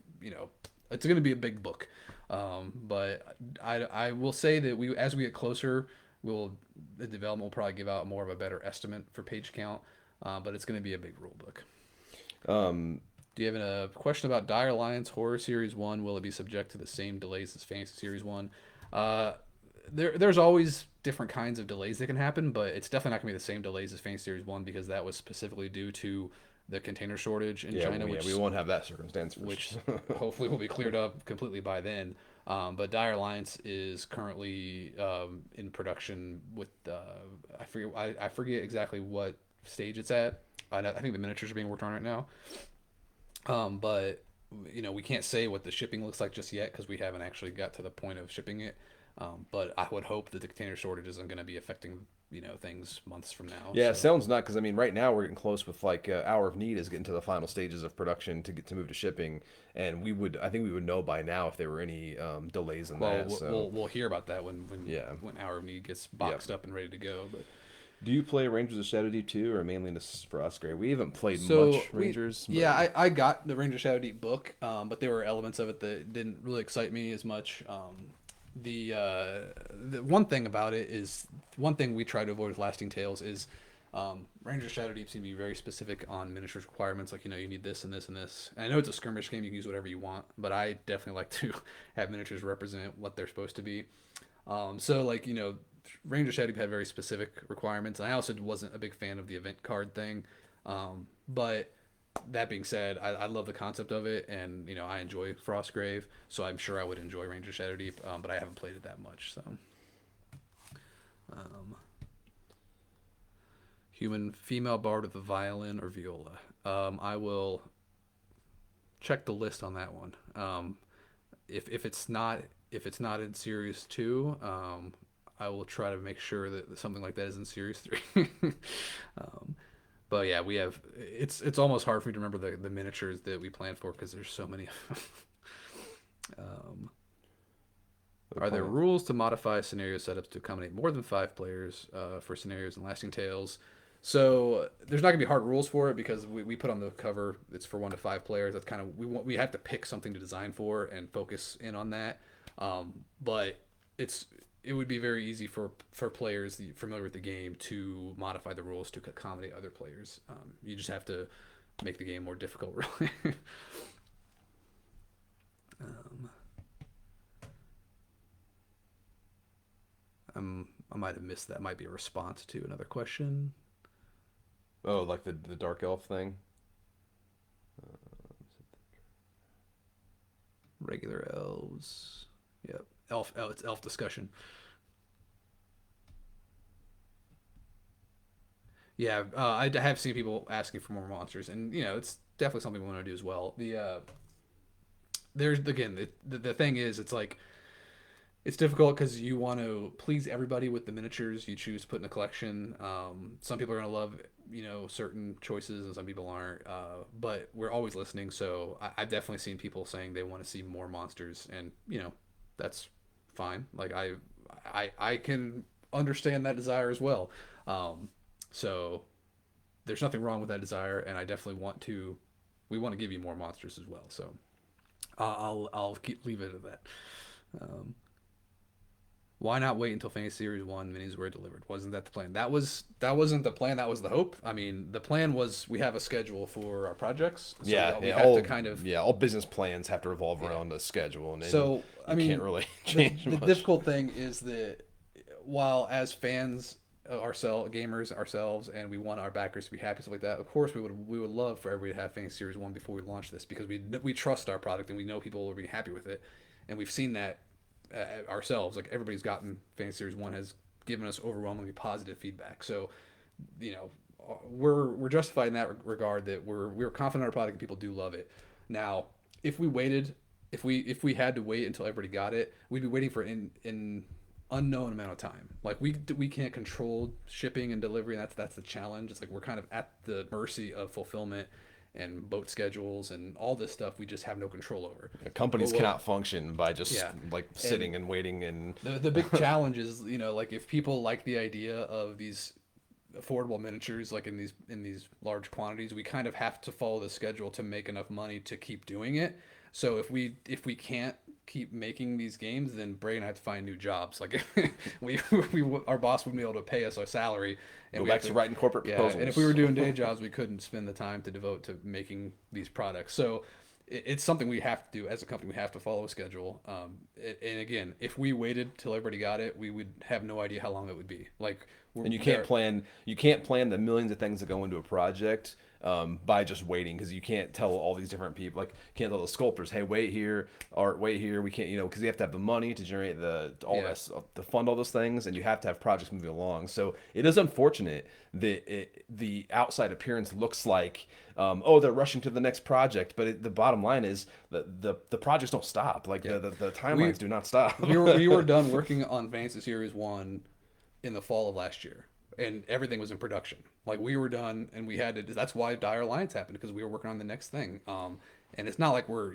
Speaker 2: it's going to be a big book. But I will say that we, as we get closer, will the development will probably give out more of a better estimate for page count. But it's going to be a big rule book.
Speaker 1: Um,
Speaker 2: Do you have a question about Dire Alliance Horror Series 1? Will it be subject to the same delays as Fantasy Series 1? Uh, there's always different kinds of delays that can happen, but it's definitely not going to be the same delays as Fantasy Series 1 because that was specifically due to the container shortage in
Speaker 1: yeah,
Speaker 2: China,
Speaker 1: we won't have that circumstance for
Speaker 2: which
Speaker 1: sure.
Speaker 2: hopefully will be cleared up completely by then. But Dire Alliance is currently in production with I forget exactly what stage it's at. I think the miniatures are being worked on right now. But we can't say what the shipping looks like just yet because we haven't actually got to the point of shipping it. But I would hope that the container shortage isn't going to be affecting things months from now.
Speaker 1: Yeah, it
Speaker 2: So,
Speaker 1: sounds not because I mean right now we're getting close with like Hour of Need is getting to the final stages of production to get to move to shipping, and I think we would know by now if there were any delays in
Speaker 2: well,
Speaker 1: that. So
Speaker 2: we'll hear about that when
Speaker 1: yeah,
Speaker 2: when Hour of Need gets
Speaker 1: yeah.
Speaker 2: boxed up and ready to go. But
Speaker 1: Do you play Rangers of Shadow Deep too, or mainly this for us, Gray? We haven't played
Speaker 2: so
Speaker 1: much Rangers,
Speaker 2: yeah,
Speaker 1: but
Speaker 2: I got the Ranger Shadow Deep book, but there were elements of it that didn't really excite me as much. The one thing about it is one thing we try to avoid with Lasting Tales is Ranger Shadow Deep seem to be very specific on miniatures requirements. Like you need this and this and this. And I know it's a skirmish game; you can use whatever you want, but I definitely like to have miniatures represent what they're supposed to be. So like Ranger Shadow Deep had very specific requirements. And I also wasn't a big fan of the event card thing, but that being said, I love the concept of it, and I enjoy Frostgrave, so I'm sure I would enjoy Ranger Shadowdeep, but I haven't played it that much. So, um, human female bard with a violin or viola. I will check the list on that one. If it's not in series two, I will try to make sure that something like that is in series three. um, but yeah, we have it's almost hard for me to remember the miniatures that we planned for because there's so many. um,
Speaker 1: the
Speaker 2: are there
Speaker 1: plan.
Speaker 2: rules to modify scenario setups to accommodate more than 5 players for scenarios and lasting tales? So there's not gonna be hard rules for it because we put on the cover it's for 1 to 5 players. That's kind of we have to pick something to design for and focus in on that. But it's it would be very easy for players familiar with the game to modify the rules to accommodate other players. You just have to make the game more difficult, really. um, I might have missed that. Might be a response to another question.
Speaker 1: Oh, like the Dark Elf thing.
Speaker 2: Regular elves. Yep. Elf. Oh, it's elf discussion. Yeah, I have seen people asking for more monsters, and it's definitely something we want to do as well. There's again the thing is it's like it's difficult because you want to please everybody with the miniatures you choose to put in a collection. Some people are gonna love certain choices, and some people aren't. But we're always listening, so I've definitely seen people saying they want to see more monsters, and that's fine. Like I can understand that desire as well. So there's nothing wrong with that desire, and I definitely want to. We want to give you more monsters as well. So I'll leave it at that. Um, why not wait until Fantasy Series One minis were delivered? Wasn't that the plan? That wasn't the plan. That was the hope. I mean, the plan was we have a schedule for our projects, so
Speaker 1: Yeah,
Speaker 2: we
Speaker 1: yeah,
Speaker 2: have to kind of
Speaker 1: all business plans have to revolve
Speaker 2: yeah.
Speaker 1: around the schedule, and
Speaker 2: So
Speaker 1: you
Speaker 2: I mean,
Speaker 1: can't really
Speaker 2: the
Speaker 1: change
Speaker 2: the
Speaker 1: much.
Speaker 2: difficult thing is that while as fans ourselves gamers ourselves and we want our backers to be happy stuff like that, of course we would love for everybody to have Fantasy Series 1 before we launch this because we trust our product and we know people will be happy with it, and we've seen that ourselves. Like everybody's gotten Fantasy Series 1 has given us overwhelmingly positive feedback, so you know we're justified in that regard that we're confident in our product and people do love it. Now if we waited, if we had to wait until everybody got it, we'd be waiting for in unknown amount of time. Like we can't control shipping and delivery, and that's the challenge. It's like we're kind of at the mercy of fulfillment, and boat schedules and all this stuff we just have no control over.
Speaker 1: Companies
Speaker 2: Well,
Speaker 1: cannot function by just
Speaker 2: yeah,
Speaker 1: like
Speaker 2: and
Speaker 1: sitting and waiting and
Speaker 2: the big challenge is, like if people like the idea of these affordable miniatures like in these large quantities, we kind of have to follow the schedule to make enough money to keep doing it. So if we can't keep making these games, then Bray and I have to find new jobs. Like we, our boss wouldn't be able to pay us our salary, and
Speaker 1: go
Speaker 2: we have
Speaker 1: back to
Speaker 2: to,
Speaker 1: writing corporate
Speaker 2: yeah. And if we
Speaker 1: proposals.
Speaker 2: were doing day jobs, we couldn't spend the time to devote to making these products. So it's something we have to do as a company. We have to follow a schedule. And again, if we waited till everybody got it, we would have no idea how long it would be. Like
Speaker 1: And you can't plan the millions of things that go into a project by just waiting, because you can't tell all these different people, like you can't tell the sculptors, hey, wait here, art, wait here. We can't, because you have to have the money to generate all
Speaker 2: Yeah.
Speaker 1: this to fund all those things, and you have to have projects moving along. So it is unfortunate that the outside appearance looks like oh, they're rushing to the next project, but the bottom line is that the projects don't stop. Like
Speaker 2: Yeah.
Speaker 1: the
Speaker 2: We
Speaker 1: timelines do not stop.
Speaker 2: we were done working on Fantasy Series 1 in the fall of last year, and everything was in production. Like we were done, and we had to. That's why Dire Alliance happened, because we were working on the next thing. And it's not like we're,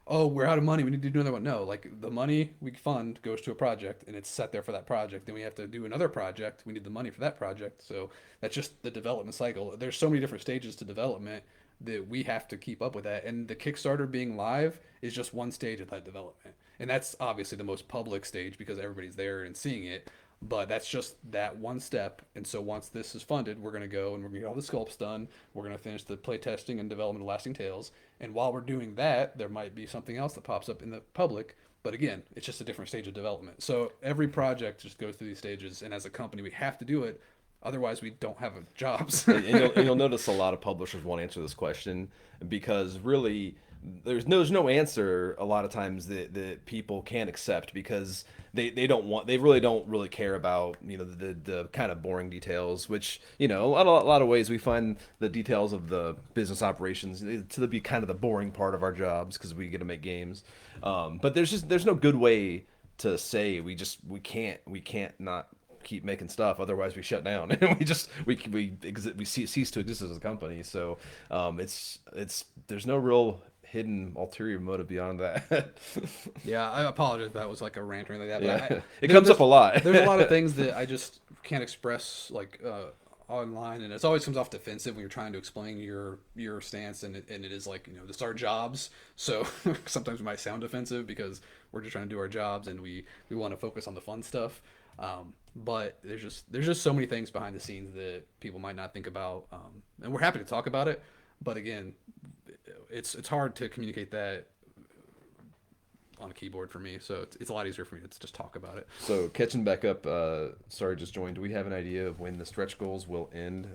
Speaker 2: oh, we're out of money, we need to do another one. No, like the money we fund goes to a project, and it's set there for that project. Then we have to do another project. We need the money for that project. So that's just the development cycle. There's so many different stages to development that we have to keep up with that. And the Kickstarter being live is just one stage of that development. And that's obviously the most public stage because everybody's there and seeing it. But that's just that one step. And so once this is funded, we're going to go and we're going to get all the sculpts done. We're going to finish the playtesting and development of Lasting Tales. And while we're doing that, there might be something else that pops up in the public. But again, it's just a different stage of development. So every project just goes through these stages. And as a company, we have to do it. Otherwise, we don't have jobs.
Speaker 1: And you'll notice a lot of publishers won't answer this question because really there's no answer a lot of times that people can't accept, because they really don't really care about the kind of boring details, which a lot of ways we find the details of the business operations to be kind of the boring part of our jobs because we get to make games. But there's no good way to say we can't not keep making stuff, otherwise we shut down and we cease to exist as a company. So it's there's no real hidden ulterior motive beyond that.
Speaker 2: Yeah, I apologize if that was like a rant or anything like that.
Speaker 1: Yeah,
Speaker 2: But
Speaker 1: it comes
Speaker 2: there's
Speaker 1: up a lot.
Speaker 2: there's a lot of things that I just can't express like online, and it always comes off defensive when you're trying to explain your stance, and it is like this is our jobs, so sometimes we might sound defensive because we're just trying to do our jobs and we want to focus on the fun stuff. But there's just so many things behind the scenes that people might not think about, and we're happy to talk about it. But again, it's hard to communicate that on a keyboard for me, so it's a lot easier for me to just talk about it.
Speaker 1: So catching back up, sorry, just joined. Do we have an idea of when the stretch goals will end?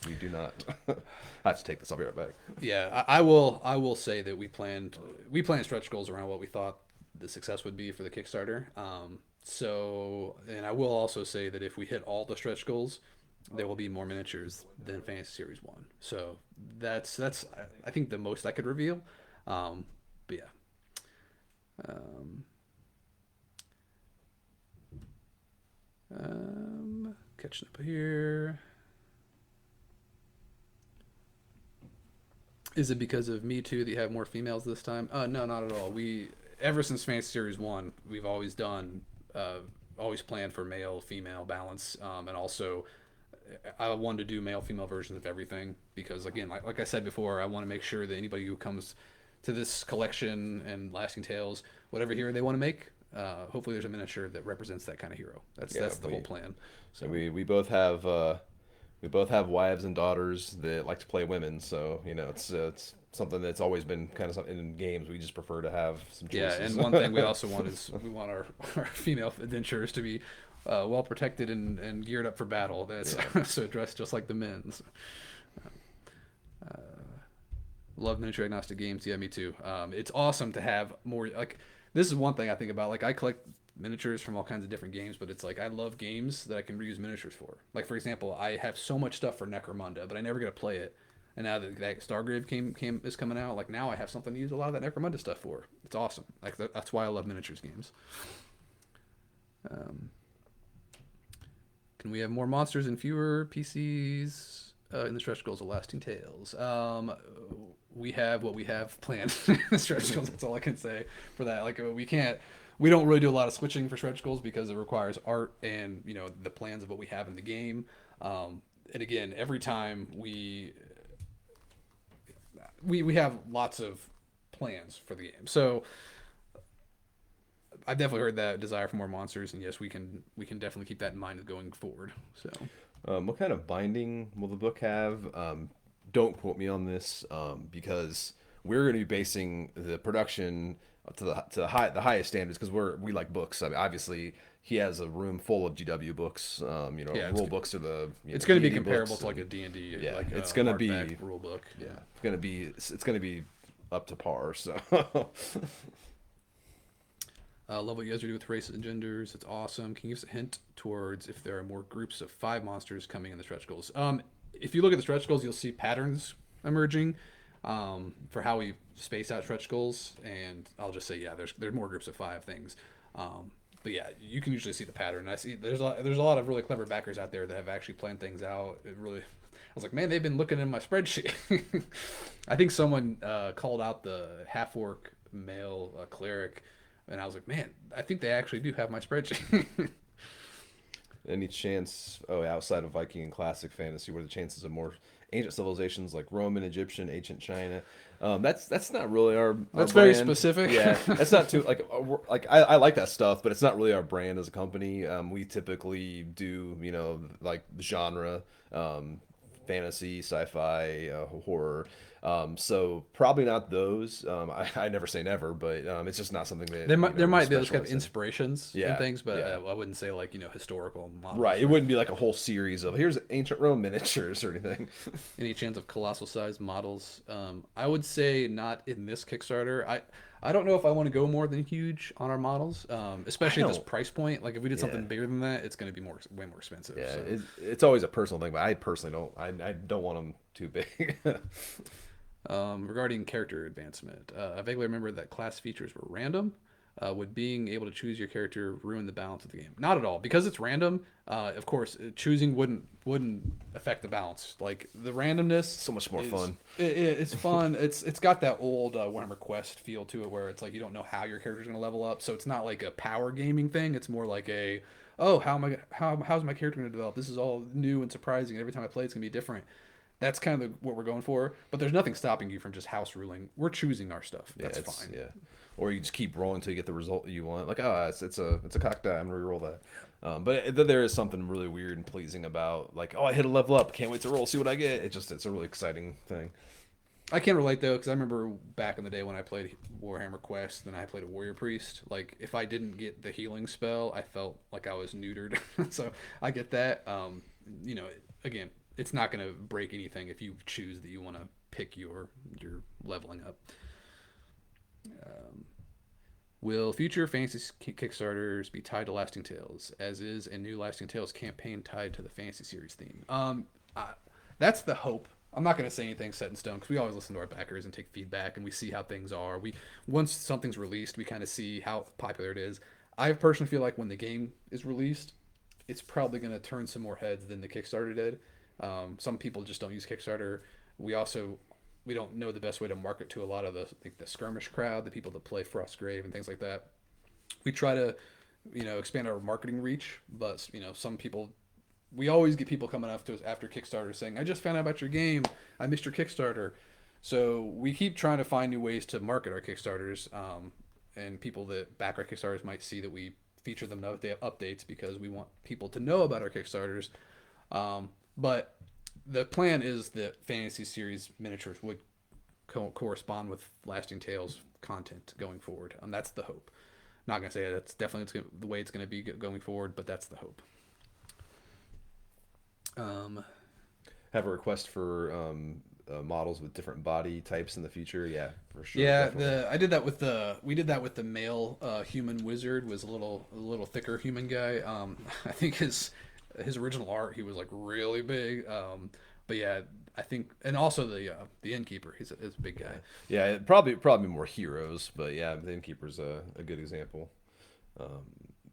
Speaker 1: We do not. I have to take this. I'll be right back.
Speaker 2: Yeah, I will say that we planned stretch goals around what we thought the success would be for the Kickstarter. So, and I will also say that if we hit all the stretch goals, there will be more miniatures than Fantasy Series 1. So that's I think the most I could reveal. But yeah. Um, Catching up here. Is it because of Me Too that you have more females this time? No, not at all. Ever since Fantasy Series 1, we've always planned for male female balance, and also I wanted to do male female versions of everything because again, like I said before, I want to make sure that anybody who comes to this collection and Lasting Tales, whatever hero they want to make, hopefully there's a miniature that represents that kind of hero. That's the whole plan.
Speaker 1: So we both have wives and daughters that like to play women. So it's something that's always been kind of something in games. We just prefer to have some choices.
Speaker 2: Yeah, and one thing we also want is we want our female adventurers to be well protected and geared up for battle. That's so dressed just like the men's. Love miniature agnostic games. Yeah, me too. It's awesome to have more. Like this is one thing I think about. Like I collect miniatures from all kinds of different games, but it's like I love games that I can reuse miniatures for. Like for example, I have so much stuff for Necromunda, but I never get to play it. And now that Stargrave is coming out, like now I have something to use a lot of that Necromunda stuff for. It's awesome. Like that's why I love miniatures games. Can we have more monsters and fewer PCs? in the stretch goals of Lasting Tales? We have what we have planned in the stretch goals. That's all I can say for that. Like we don't really do a lot of switching for stretch goals because it requires art and the plans of what we have in the game. And again, every time we have lots of plans for the game. So I've definitely heard that desire for more monsters, and yes, we can definitely keep that in mind going forward. So
Speaker 1: What kind of binding will the book have? Don't quote me on this, because we're going to be basing the production to the highest standards because we like books. I mean, obviously, he has a room full of GW books.
Speaker 2: yeah,
Speaker 1: Rule books are the
Speaker 2: it's going to be
Speaker 1: D&D
Speaker 2: comparable
Speaker 1: books
Speaker 2: to like a
Speaker 1: and
Speaker 2: D&D,
Speaker 1: yeah,
Speaker 2: like
Speaker 1: it's going to
Speaker 2: hardback
Speaker 1: be
Speaker 2: rule book.
Speaker 1: yeah, it's gonna be up to par. So
Speaker 2: Love what you guys are doing with races and genders. It's awesome. Can you give us a hint towards if there are more groups of 5 monsters coming in the stretch goals? If you look at the stretch goals, you'll see patterns emerging for how we space out stretch goals. And I'll just say, yeah, there's more groups of 5 things. But yeah, you can usually see the pattern. I see there's a lot of really clever backers out there that have actually planned things out. I was like, man, they've been looking in my spreadsheet. I think someone called out the half orc male cleric. And I was like, man, I think they actually do have my spreadsheet.
Speaker 1: any chance, outside of Viking and classic fantasy, what are the chances of more ancient civilizations like Roman, Egyptian, ancient China? That's not really our
Speaker 2: That's very
Speaker 1: brand.
Speaker 2: specific.
Speaker 1: Yeah, that's not too I like that stuff, but it's not really our brand as a company. We typically do like genre, fantasy, sci-fi, horror. So probably not those. I never say never, but it's just not something that
Speaker 2: There
Speaker 1: we
Speaker 2: might be those kind of
Speaker 1: specialize in.
Speaker 2: inspirations and
Speaker 1: Yeah,
Speaker 2: things, but
Speaker 1: yeah.
Speaker 2: I wouldn't say like historical models
Speaker 1: Right. It
Speaker 2: or
Speaker 1: wouldn't be like a whole series of here's ancient Rome miniatures or anything.
Speaker 2: any chance of colossal sized models. I would say not in this Kickstarter. I don't know if I want to go more than huge on our models,
Speaker 1: I
Speaker 2: especially at this
Speaker 1: don't.
Speaker 2: price point. Like if we did
Speaker 1: Yeah.
Speaker 2: something bigger than that, it's going to be way more expensive.
Speaker 1: Yeah.
Speaker 2: So.
Speaker 1: It's always a personal thing, but I personally don't. I don't want them too big.
Speaker 2: Regarding character advancement, I vaguely remember that class features were random. Would being able to choose your character ruin the balance of the game? Not at all, because it's random. Of course, choosing wouldn't affect the balance. Like the randomness,
Speaker 1: So much more fun.
Speaker 2: it's fun. It's got that old Warhammer Quest feel to it, where it's like you don't know how your character's gonna level up. So it's not like a power gaming thing. It's more like how's my character gonna develop? This is all new and surprising. Every time I play, it's gonna be different. That's kind of what we're going for. But there's nothing stopping you from just house ruling. We're choosing our stuff.
Speaker 1: Yeah,
Speaker 2: That's
Speaker 1: it's
Speaker 2: fine.
Speaker 1: yeah. Or you just keep rolling until you get the result you want. Like, it's a cock die. I'm gonna reroll that. There is something really weird and pleasing about like, I hit a level up. Can't wait to roll. See what I get. It's a really exciting thing.
Speaker 2: I can't relate though, because I remember back in the day when I played Warhammer Quest, then I played a Warrior Priest. Like if I didn't get the healing spell, I felt like I was neutered. So I get that. Again, it's not going to break anything if you choose that you want to pick your leveling up. Will future fantasy Kickstarters be tied to Lasting Tales, as is a new Lasting Tales campaign tied to the fantasy series theme? That's the hope. I'm not going to say anything set in stone because we always listen to our backers and take feedback, and we see how things are. Once something's released, we kind of see how popular it is. I personally feel like when the game is released, it's probably going to turn some more heads than the Kickstarter did. Some people just don't use Kickstarter. We don't know the best way to market to a lot of the skirmish crowd, the people that play Frostgrave and things like that. We try to, expand our marketing reach, but some people, we always get people coming up to us after Kickstarter saying, "I just found out about your game. I missed your Kickstarter." So we keep trying to find new ways to market our Kickstarters, and people that back our Kickstarters might see that we feature them now that they have updates because we want people to know about our Kickstarters. But the plan is that fantasy series miniatures would correspond with Lasting Tales content going forward. That's the hope. Not gonna say that's definitely the way it's gonna be going forward, but that's the hope.
Speaker 1: Have a request for models with different body types in the future. Yeah, for sure.
Speaker 2: Yeah,
Speaker 1: Definitely.
Speaker 2: I did that with the male human wizard was a little thicker human guy. I think his original art he was like really big. But yeah, I think and also the innkeeper he's a big guy.
Speaker 1: Yeah, probably more heroes, but yeah, the innkeeper's a good example.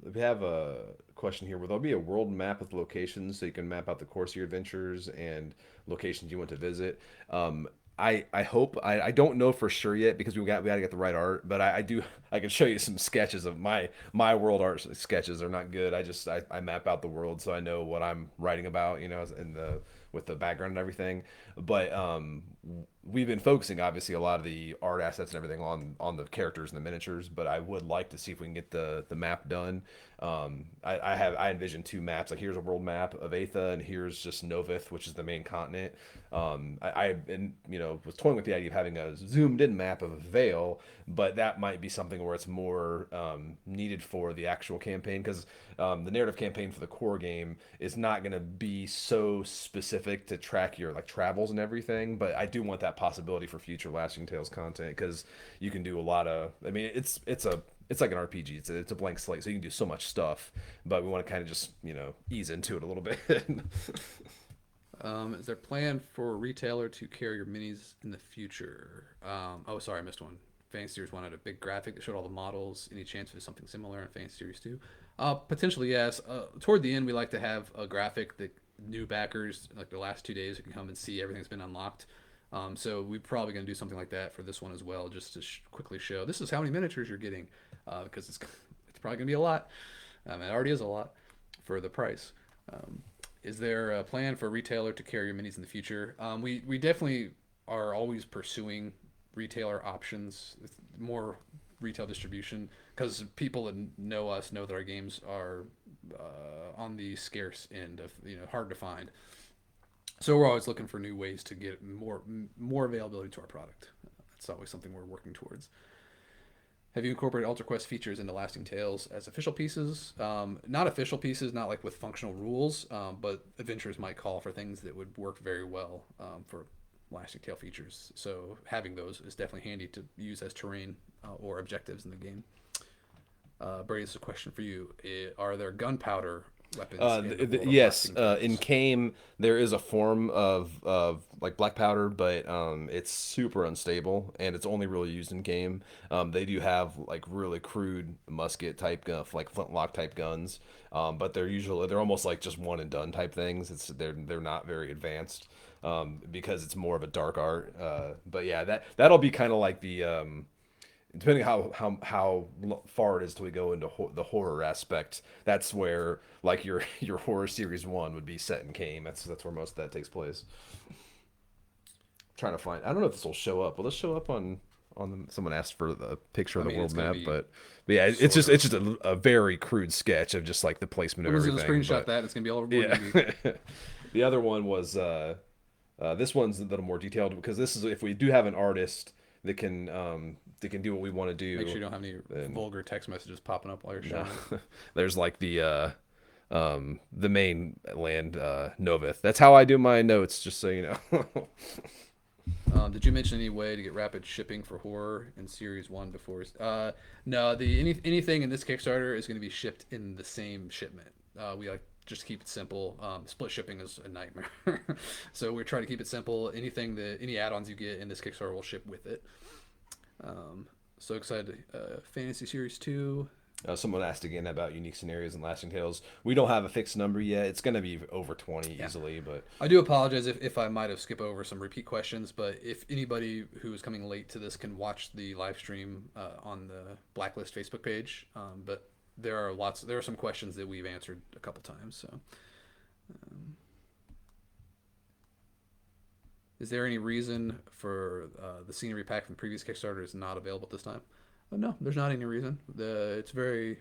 Speaker 1: We have a question here. Will there be a world map with locations so you can map out the course of your adventures and locations you want to visit? Um, I hope I don't know for sure yet because we got to get the right art, but I do I can show you some sketches of my world art sketches are not good. I map out the world so I know what I'm writing about, you know, in the with the background and everything. But we've been focusing obviously a lot of the art assets and everything on the characters and the miniatures. But I would like to see if we can get the map done. I envision two maps. Like here's a world map of Aetha, and here's just Novith, which is the main continent. And you know was toying with the idea of having a zoomed in map of Vale, but that might be something where it's more needed for the actual campaign because the narrative campaign for the core game is not going to be so specific to track your like travels and everything. But I do want that possibility for future Lasting Tales content because you can do a lot of. I mean, it's like an RPG. It's a blank slate, so you can do so much stuff. But we want to kind of just ease into it a little bit.
Speaker 2: Is there a plan for a retailer to carry your minis in the future? Oh, sorry, I missed one. Fantasy Series 1 had a big graphic that showed all the models. Any chance of something similar in Fantasy Series 2? Potentially, yes. Toward the end, we like to have a graphic that new backers, like the last 2 days, can come and see everything that's been unlocked. So we're probably going to do something like that for this one as well, just to quickly show this is how many miniatures you're getting, because it's probably going to be a lot. It already is a lot for the price. Um, is there a plan for a retailer to carry your minis in the future? We definitely are always pursuing retailer options, more retail distribution, because people that know us know that our games are on the scarce end of hard to find. So we're always looking for new ways to get more availability to our product. That's always something we're working towards. Have you incorporated Ultra Quest features into Lasting Tales as official pieces? Not official pieces, not like with functional rules, but adventurers might call for things that would work very well for Lasting Tale features. So having those is definitely handy to use as terrain or objectives in the game. Brady, this is a question for you. Are there gunpowder weapons in the world of
Speaker 1: Yes,
Speaker 2: Lasting
Speaker 1: in
Speaker 2: Tales?
Speaker 1: Came there is a form of like black powder, but it's super unstable and it's only really used in game. They do have like really crude musket type gun, like flintlock type guns, but they're almost like just one and done type things. They're not very advanced because it's more of a dark art. But yeah, that'll be kind of like the depending how far it is till we go into the horror aspect. That's where like your horror series one would be set in Kame. That's where most of that takes place. Trying to find. I don't know if this will show up. Will this show up someone asked for the picture
Speaker 2: I
Speaker 1: of the
Speaker 2: mean, it's
Speaker 1: world
Speaker 2: going to
Speaker 1: map,
Speaker 2: be
Speaker 1: but yeah, it's
Speaker 2: sort
Speaker 1: just
Speaker 2: of.
Speaker 1: a very crude sketch of just like the placement of
Speaker 2: Someone's going to
Speaker 1: everything.
Speaker 2: screenshot
Speaker 1: But
Speaker 2: that. And it's going to be all over Board
Speaker 1: yeah,
Speaker 2: Game Geek.
Speaker 1: the other one was this one's a little more detailed because this is if we do have an artist that can do what we want to
Speaker 2: Make sure
Speaker 1: do.
Speaker 2: you don't have any
Speaker 1: Then
Speaker 2: vulgar text messages popping up while you're
Speaker 1: no,
Speaker 2: showing it.
Speaker 1: there's like the main land Novith. That's how I do my notes, just so you know.
Speaker 2: Did you mention any way to get rapid shipping for horror in Series One before? No. Anything in this Kickstarter is going to be shipped in the same shipment. We like just keep it simple. Split shipping is a nightmare, so we're trying to keep it simple. Any add-ons you get in this Kickstarter will ship with it. So excited! Fantasy Series 2.
Speaker 1: Someone asked again about unique scenarios and lasting tales. We don't have a fixed number yet. It's going to be over 20
Speaker 2: Yeah.
Speaker 1: easily, but
Speaker 2: I do apologize if I might have skipped over some repeat questions, but if anybody who is coming late to this can watch the live stream on the Blacklist Facebook page, but there are some questions that we've answered a couple times. So, is there any reason for the scenery pack from the previous Kickstarter is not available at this time? No, there's not any reason. It's very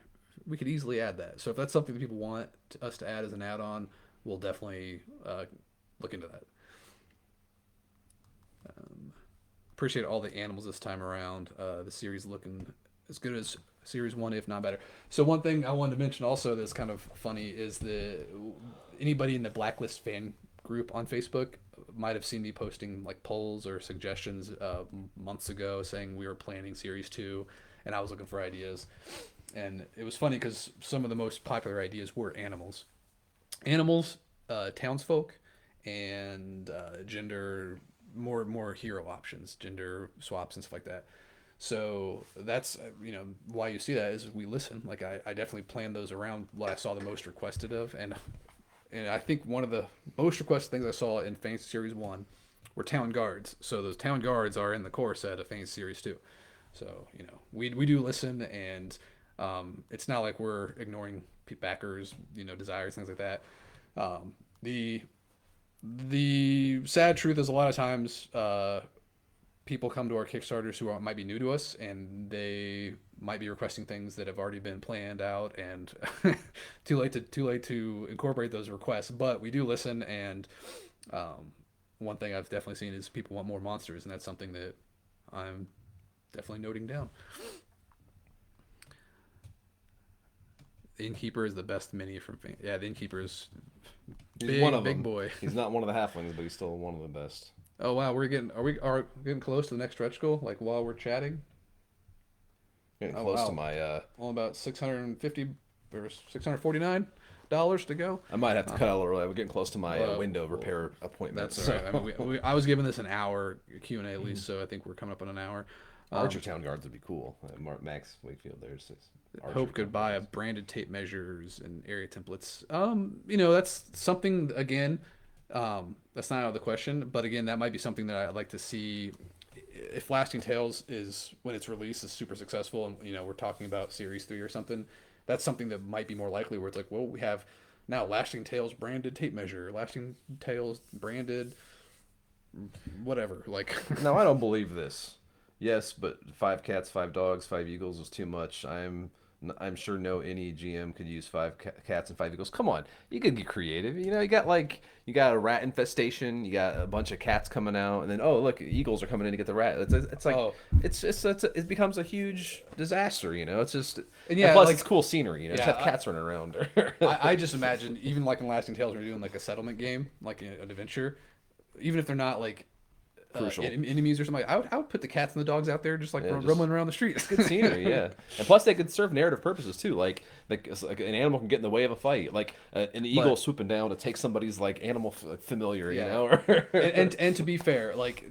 Speaker 2: we could easily add that. So if that's something that people want us to add as an add-on, we'll definitely look into that. Appreciate all the animals this time around. The series looking as good as Series One, if not better. So one thing I wanted to mention also that's kind of funny is anybody in the Blacklist fan group on Facebook might have seen me posting like polls or suggestions months ago saying we were planning Series Two, and I was looking for ideas. And it was funny because some of the most popular ideas were animals, townsfolk, and gender more hero options, gender swaps and stuff like that. So that's why you see that is we listen. Like I definitely planned those around what I saw the most requested of, and I think one of the most requested things I saw in Fantasy Series 1 were town guards. So those town guards are in the core set of Fantasy Series 2. So, we do listen, and it's not like we're ignoring backers, desires, things like that. Um, the the sad truth is a lot of times people come to our Kickstarters who might be new to us, and they might be requesting things that have already been planned out, and too late to incorporate those requests. But we do listen, and one thing I've definitely seen is people want more monsters, and that's something that I'm definitely noting down. The Innkeeper is the best mini from yeah. The Innkeeper is
Speaker 1: He's one of
Speaker 2: big
Speaker 1: them.
Speaker 2: boy.
Speaker 1: He's not one of the halflings, but he's still one of the best.
Speaker 2: Oh wow, are getting close to the next stretch goal? Like while we're chatting.
Speaker 1: Getting
Speaker 2: Oh
Speaker 1: close to
Speaker 2: wow,
Speaker 1: my.
Speaker 2: only about 650 or $649 to go.
Speaker 1: I might have to cut out a little early. We're getting close to my
Speaker 2: Well,
Speaker 1: window repair appointment.
Speaker 2: That's all right. I mean, I was given this an hour Q&A at least, so I think we're coming up on an hour.
Speaker 1: Archer Town Guards would be cool. Max Wakefield, there's
Speaker 2: Hope could buy a branded tape measures and area templates. That's something again. That's not out of the question, but again, that might be something that I'd like to see. If Lasting Tales is when it's released is super successful, and we're talking about Series 3 or something, that's something that might be more likely. Where it's like, well, we have now Lasting Tales branded tape measure, Lasting Tales branded whatever. Like,
Speaker 1: No, I don't believe this. Yes, but 5 cats, 5 dogs, 5 eagles is too much. I'm sure no any GM could use cats and 5 eagles. Come on, you can get creative. You got a rat infestation, you got a bunch of cats coming out, and then oh look, eagles are coming in to get the rat. It's like
Speaker 2: oh,
Speaker 1: it becomes a huge disaster. It's just
Speaker 2: and yeah,
Speaker 1: and plus
Speaker 2: like
Speaker 1: it's cool scenery. Just
Speaker 2: yeah,
Speaker 1: have cats running around.
Speaker 2: I just imagine even like in Lasting Tales, we're doing like a settlement game, like an adventure, even if they're not like
Speaker 1: Crucial.
Speaker 2: enemies or something. I would put the cats and the dogs out there just like
Speaker 1: Yeah, just
Speaker 2: roaming around the street.
Speaker 1: good scenery, yeah. And plus, they could serve narrative purposes too. Like an animal can get in the way of a fight, like an eagle
Speaker 2: But
Speaker 1: swooping down to take somebody's like animal familiar,
Speaker 2: yeah, and to be fair, like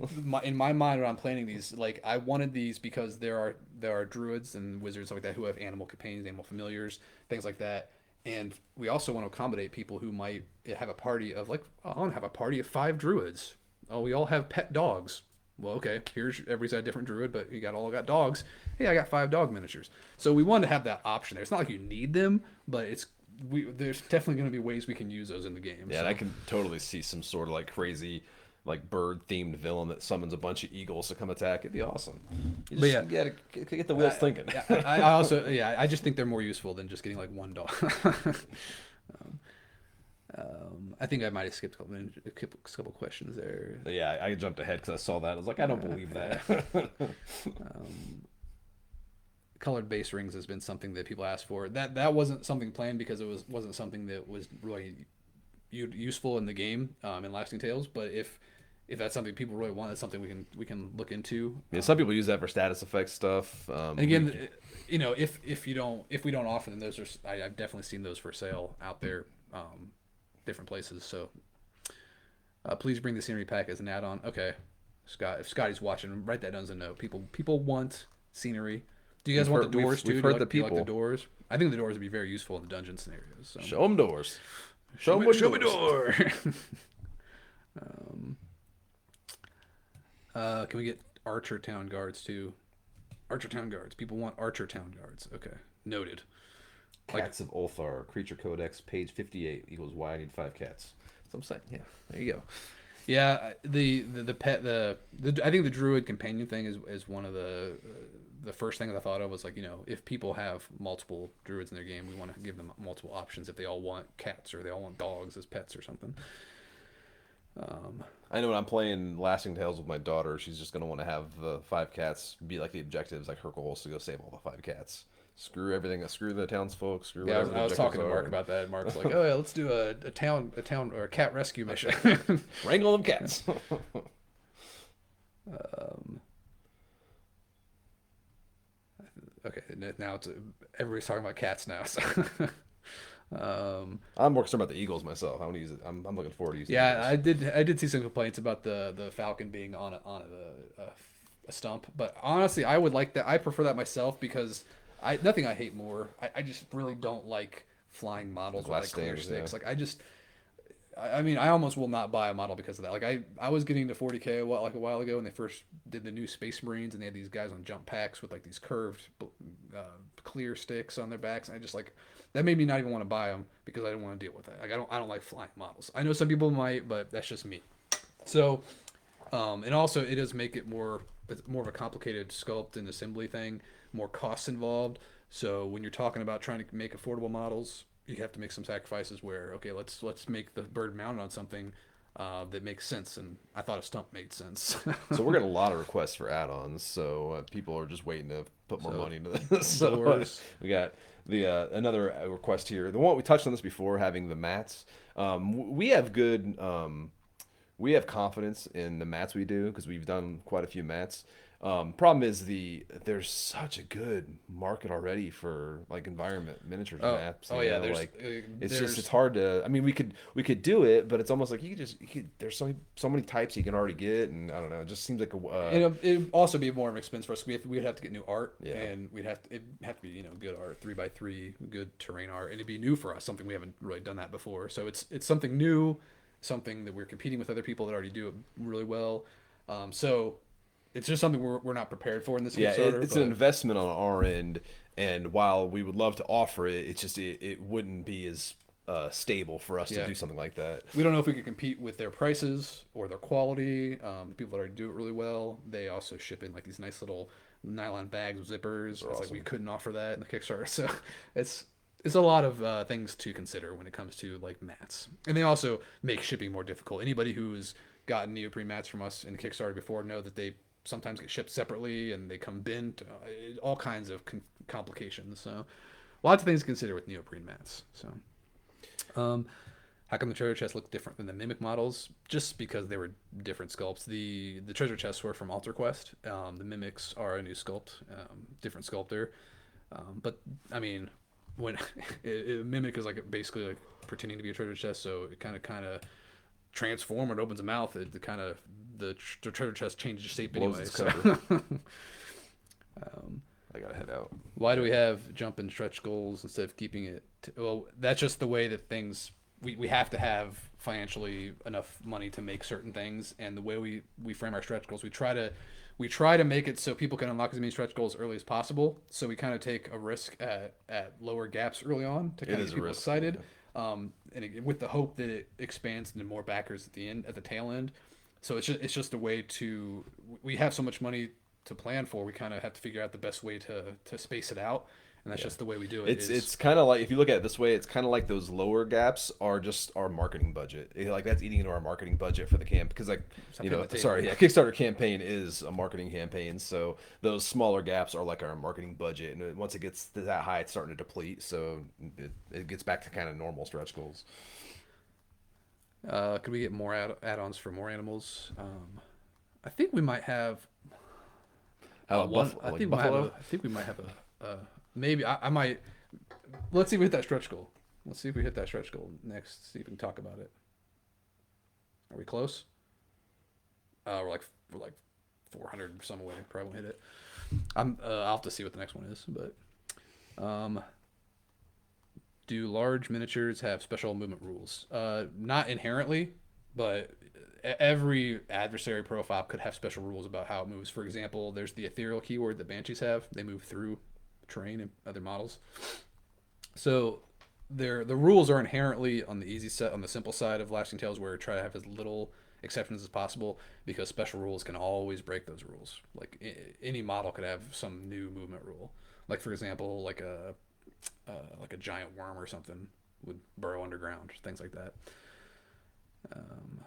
Speaker 2: in my mind when I'm planning these, like I wanted these because there are druids and wizards like that who have animal companions, animal familiars, things like that. And we also want to accommodate people who might have a party of like, oh, I want to have a party of 5 druids. Oh, we all have pet dogs. Well, okay, here's everybody's got a different druid, but you all got dogs. Hey, I got 5 dog miniatures. So we wanted to have that option there. It's not like you need them, but there's definitely going to be ways we can use those in the game.
Speaker 1: Yeah,
Speaker 2: so.
Speaker 1: and I can totally see some sort of like crazy, like bird themed villain that summons a bunch of eagles to come attack. It'd be awesome.
Speaker 2: But yeah,
Speaker 1: You gotta get the wheels thinking.
Speaker 2: I also I just think they're more useful than just getting like one dog. I think I might have skipped a couple questions there.
Speaker 1: Yeah, I jumped ahead because I saw that. I was like, I don't believe that.
Speaker 2: Colored base rings has been something that people asked for. That wasn't something planned because it wasn't something that was really useful in the game in Lasting Tales. But if that's something people really want, that's something we can look into.
Speaker 1: Yeah, some people use that for status effect stuff.
Speaker 2: And again, if we don't offer them, those are I've definitely seen those for sale out there, different places. So please bring the scenery pack as an add-on. Okay, Scott, if Scotty's watching, write that down as a note. People want scenery. Do you guys want the doors too?
Speaker 1: We've heard the
Speaker 2: Do you
Speaker 1: people.
Speaker 2: like the doors? I think the doors would be very useful in the dungeon scenarios. So.
Speaker 1: Show them doors.
Speaker 2: Show me
Speaker 1: doors.
Speaker 2: door. Can we get Archer Town Guards too? Archer Town Guards. People want Archer Town Guards. Okay, noted.
Speaker 1: Cats of Ulthar, Creature Codex, page 58 equals Y. I need 5 cats. So I'm saying, yeah, there you go.
Speaker 2: Yeah, the pet I think the druid companion thing is one of the first things I thought of was like, if people have multiple druids in their game, we want to give them multiple options if they all want cats or they all want dogs as pets or something.
Speaker 1: I know when I'm playing Lasting Tales with my daughter, she's just gonna want to have the 5 cats be like the objectives, like her goal is to go save all the 5 cats. Screw everything. Screw the townsfolk. Screw
Speaker 2: Yeah,
Speaker 1: whatever.
Speaker 2: I was
Speaker 1: the
Speaker 2: talking to
Speaker 1: objectives
Speaker 2: Mark
Speaker 1: are.
Speaker 2: about that. And Mark's like, "Oh yeah, let's do a town or a cat rescue mission."
Speaker 1: Wrangle them cats.
Speaker 2: Okay, now everybody's talking about cats now. So.
Speaker 1: I'm more concerned about the eagles myself. I want to use it. I'm looking forward to using.
Speaker 2: Yeah,
Speaker 1: eagles.
Speaker 2: I did see some complaints about the falcon being on a a stump. But honestly, I would like that. I prefer that myself because nothing I hate more. I just really don't like flying
Speaker 1: The
Speaker 2: models with
Speaker 1: glass
Speaker 2: like clear
Speaker 1: stains, yeah.
Speaker 2: sticks. Like I mean, I almost will not buy a model because of that. Like I was getting to 40K a while ago when they first did the new Space Marines, and they had these guys on jump packs with like these curved, uh, clear sticks on their backs, and I just like that made me not even want to buy them because I didn't want to deal with that. Like I don't like flying models. I know some people might, but that's just me. So, and also it does make it it's more of a complicated sculpt and assembly thing, more costs involved. So when you're talking about trying to make affordable models, you have to make some sacrifices where okay, let's make the bird mounted on something that makes sense. And I thought a stump made sense.
Speaker 1: So we're getting a lot of requests for add-ons. So people are just waiting to put more
Speaker 2: So
Speaker 1: money into this. So
Speaker 2: doors.
Speaker 1: we got the another request here. The one we touched on this before, having the mats. We have good. We have confidence in the mats we do because we've done quite a few mats. Problem is there's such a good market already for like environment miniatures
Speaker 2: Oh,
Speaker 1: maps.
Speaker 2: oh yeah.
Speaker 1: Like it's just it's
Speaker 2: There's
Speaker 1: hard to. I mean, we could do it, but it's almost like there's so many types you can already get, and I don't know. It just seems like a
Speaker 2: it'd also be more of an expense for us. We'd have to get new art,
Speaker 1: yeah.
Speaker 2: and it'd have to be good art, 3x3, good terrain art, and it'd be new for us, something we haven't really done that before. So it's something new, something that we're competing with other people that already do it really well. So it's just something we're not prepared for in this
Speaker 1: Yeah,
Speaker 2: Kickstarter.
Speaker 1: it's an
Speaker 2: But
Speaker 1: investment on our end, and while we would love to offer it, it's just it wouldn't be as stable for us to
Speaker 2: yeah,
Speaker 1: do something like that.
Speaker 2: we don't know if we could compete with their prices or their quality. The people that already do it really well, they also ship in like these nice little nylon bags with zippers. It's like we
Speaker 1: Awesome.
Speaker 2: couldn't offer that in the Kickstarter, so it's it's a lot of things to consider when it comes to like mats, and they also make shipping more difficult. Anybody who's gotten neoprene mats from us in Kickstarter before know that they sometimes get shipped separately and they come bent, all kinds of complications. So lots of things to consider with neoprene mats. So. Um, how come the treasure chests look different than the mimic models? Just because they were different sculpts. The treasure chests were from Alter Quest. The mimics are a new sculpt, different sculptor. But I mean, when mimic is like basically like pretending to be a treasure chest, so it kind of transform when it opens a mouth. It kind of the treasure chest changes shape
Speaker 1: Blows
Speaker 2: anyway.
Speaker 1: its
Speaker 2: So
Speaker 1: cover. I gotta head out.
Speaker 2: why do we have jump and stretch goals instead of keeping it? Well, that's just the way that things. We have to have financially enough money to make certain things, and the way we frame our stretch goals, we try to make it so people can unlock as many stretch goals early as possible. So we kind of take a risk at lower gaps early on to
Speaker 1: It
Speaker 2: kind of
Speaker 1: is
Speaker 2: get
Speaker 1: a
Speaker 2: people
Speaker 1: risk.
Speaker 2: excited, with the hope that it expands into more backers at the tail end. So it's just a way to we have so much money to plan for. We kind of have to figure out the best way to space it out, and that's
Speaker 1: Yeah.
Speaker 2: just the way we do it.
Speaker 1: It's kind of like if you look at it this way, it's kind of like those lower gaps are just our marketing budget. Like that's eating into our marketing budget for the camp because like
Speaker 2: Something on the table.
Speaker 1: sorry, yeah, Kickstarter campaign is a marketing campaign, so those smaller gaps are like our marketing budget, and once it gets to that high, it's starting to deplete, so it gets back to kind of normal stretch goals.
Speaker 2: Could we get more add-ons for more animals? I think we might have
Speaker 1: How about
Speaker 2: one.
Speaker 1: buffalo? Like buffalo?
Speaker 2: I think we might have maybe I might. Let's see if we hit that stretch goal. Let's see if we hit that stretch goal next. See if we can talk about it. Are we close? We're like 400 some away. Probably won't hit it. I'll have to see what the next one is. But do large miniatures have special movement rules? Not inherently, but every adversary profile could have special rules about how it moves. For example, there's the ethereal keyword that banshees have. They move through terrain and other models. So the rules are inherently on the simple side of lasting tales, where try to have as little exceptions as possible, because special rules can always break those rules. Like any model could have some new movement rule. Like for example, like a giant worm or something would burrow underground, things like that. Um,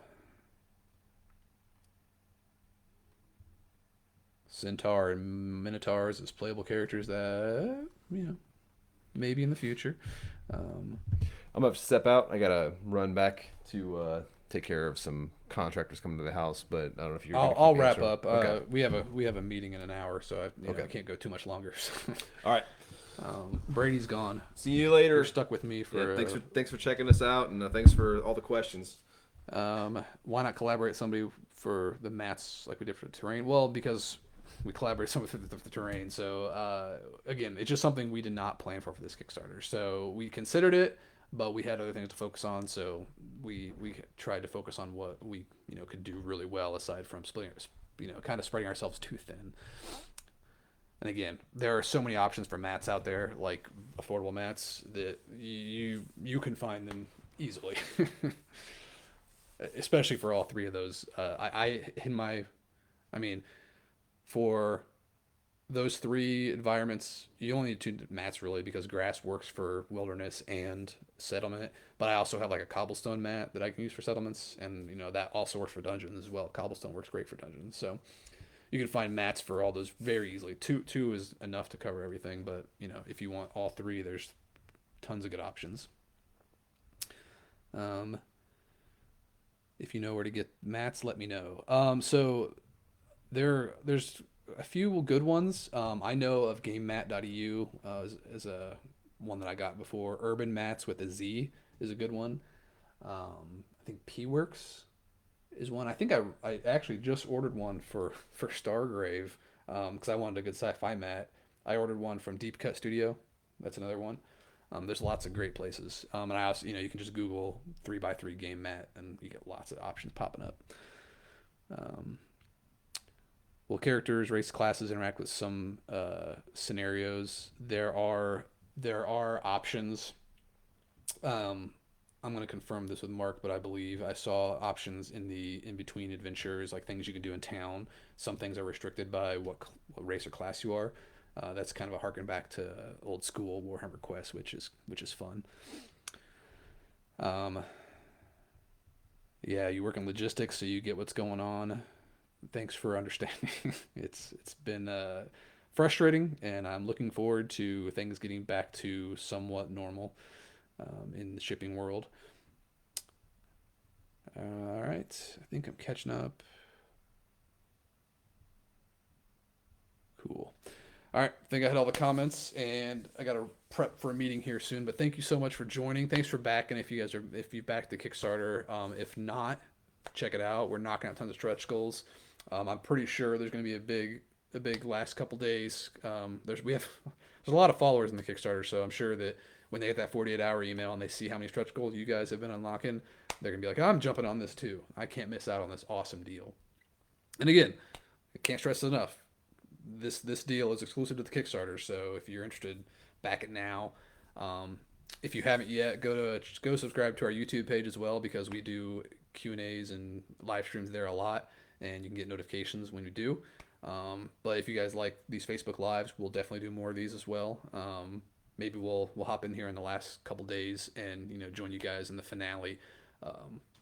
Speaker 2: Centaur and Minotaurs as playable characters that maybe in the future. Um,
Speaker 1: I'm gonna have to step out. I gotta run back to take care of some contractors coming to the house, but I don't know if you're.
Speaker 2: I'll
Speaker 1: gonna
Speaker 2: wrap
Speaker 1: answer.
Speaker 2: up.
Speaker 1: Okay.
Speaker 2: We have a meeting in an hour, so
Speaker 1: Okay.
Speaker 2: I can't go too much longer.
Speaker 1: All right.
Speaker 2: Brady's gone.
Speaker 1: See you later.
Speaker 2: You're stuck with me for.
Speaker 1: Yeah, thanks for checking us out, and thanks for all the questions.
Speaker 2: Why not collaborate with somebody for the mats like we did for the terrain? Well, because we collaborated some with the terrain. So again, it's just something we did not plan for this Kickstarter. So we considered it, but we had other things to focus on. So we tried to focus on what we could do really well aside from splitting, kind of spreading ourselves too thin. And again, there are so many options for mats out there, like affordable mats, that you can find them easily, especially for all three of those. I mean, for those three environments, you only need two mats really because grass works for wilderness and settlement. But I also have like a cobblestone mat that I can use for settlements, and that also works for dungeons as well. Cobblestone works great for dungeons, so you can find mats for all those very easily. Two is enough to cover everything, but if you want all three, there's tons of good options. Um, if you know where to get mats, let me know. So there's a few good ones. I know of GameMat.eu as a one that I got before. Urban Mats with a Z is a good one. I think PWorks is one. I think I actually just ordered one for Stargrave because I wanted a good sci-fi mat. I ordered one from Deep Cut Studio. That's another one. There's lots of great places. And I also, you can just Google 3x3 game mat and you get lots of options popping up. Um, will characters, race classes interact with some scenarios? There are options. I'm going to confirm this with Mark, but I believe I saw options in the in between adventures, like things you can do in town. Some things are restricted by what race or class you are. That's kind of a harken back to old school Warhammer Quest, which is fun. Um, yeah, you work in logistics, so you get what's going on. Thanks for understanding. It's been frustrating, and I'm looking forward to things getting back to somewhat normal in the shipping world. All right, I think I'm catching up. Cool. All right, I think I had all the comments, and I got to prep for a meeting here soon. But thank you so much for joining. Thanks for backing. If you backed the Kickstarter, if not, check it out. We're knocking out tons of stretch goals. I'm pretty sure there's going to be a big last couple days. There's a lot of followers in the Kickstarter, so I'm sure that when they get that 48-hour email and they see how many stretch goals you guys have been unlocking, they're gonna be like, I'm jumping on this too. I can't miss out on this awesome deal. And again, I can't stress it enough. This deal is exclusive to the Kickstarter, so if you're interested, back it now. Um, if you haven't yet, go subscribe to our YouTube page as well because we do Q&As and live streams there a lot, and you can get notifications when we do. But if you guys like these Facebook lives, we'll definitely do more of these as well. Maybe we'll hop in here in the last couple days and join you guys in the finale.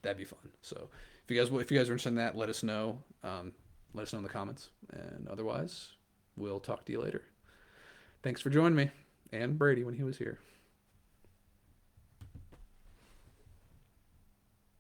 Speaker 2: That'd be fun. So if you guys are interested in that, let us know. Let us know in the comments. And otherwise, we'll talk to you later. Thanks for joining me and Brady when he was here.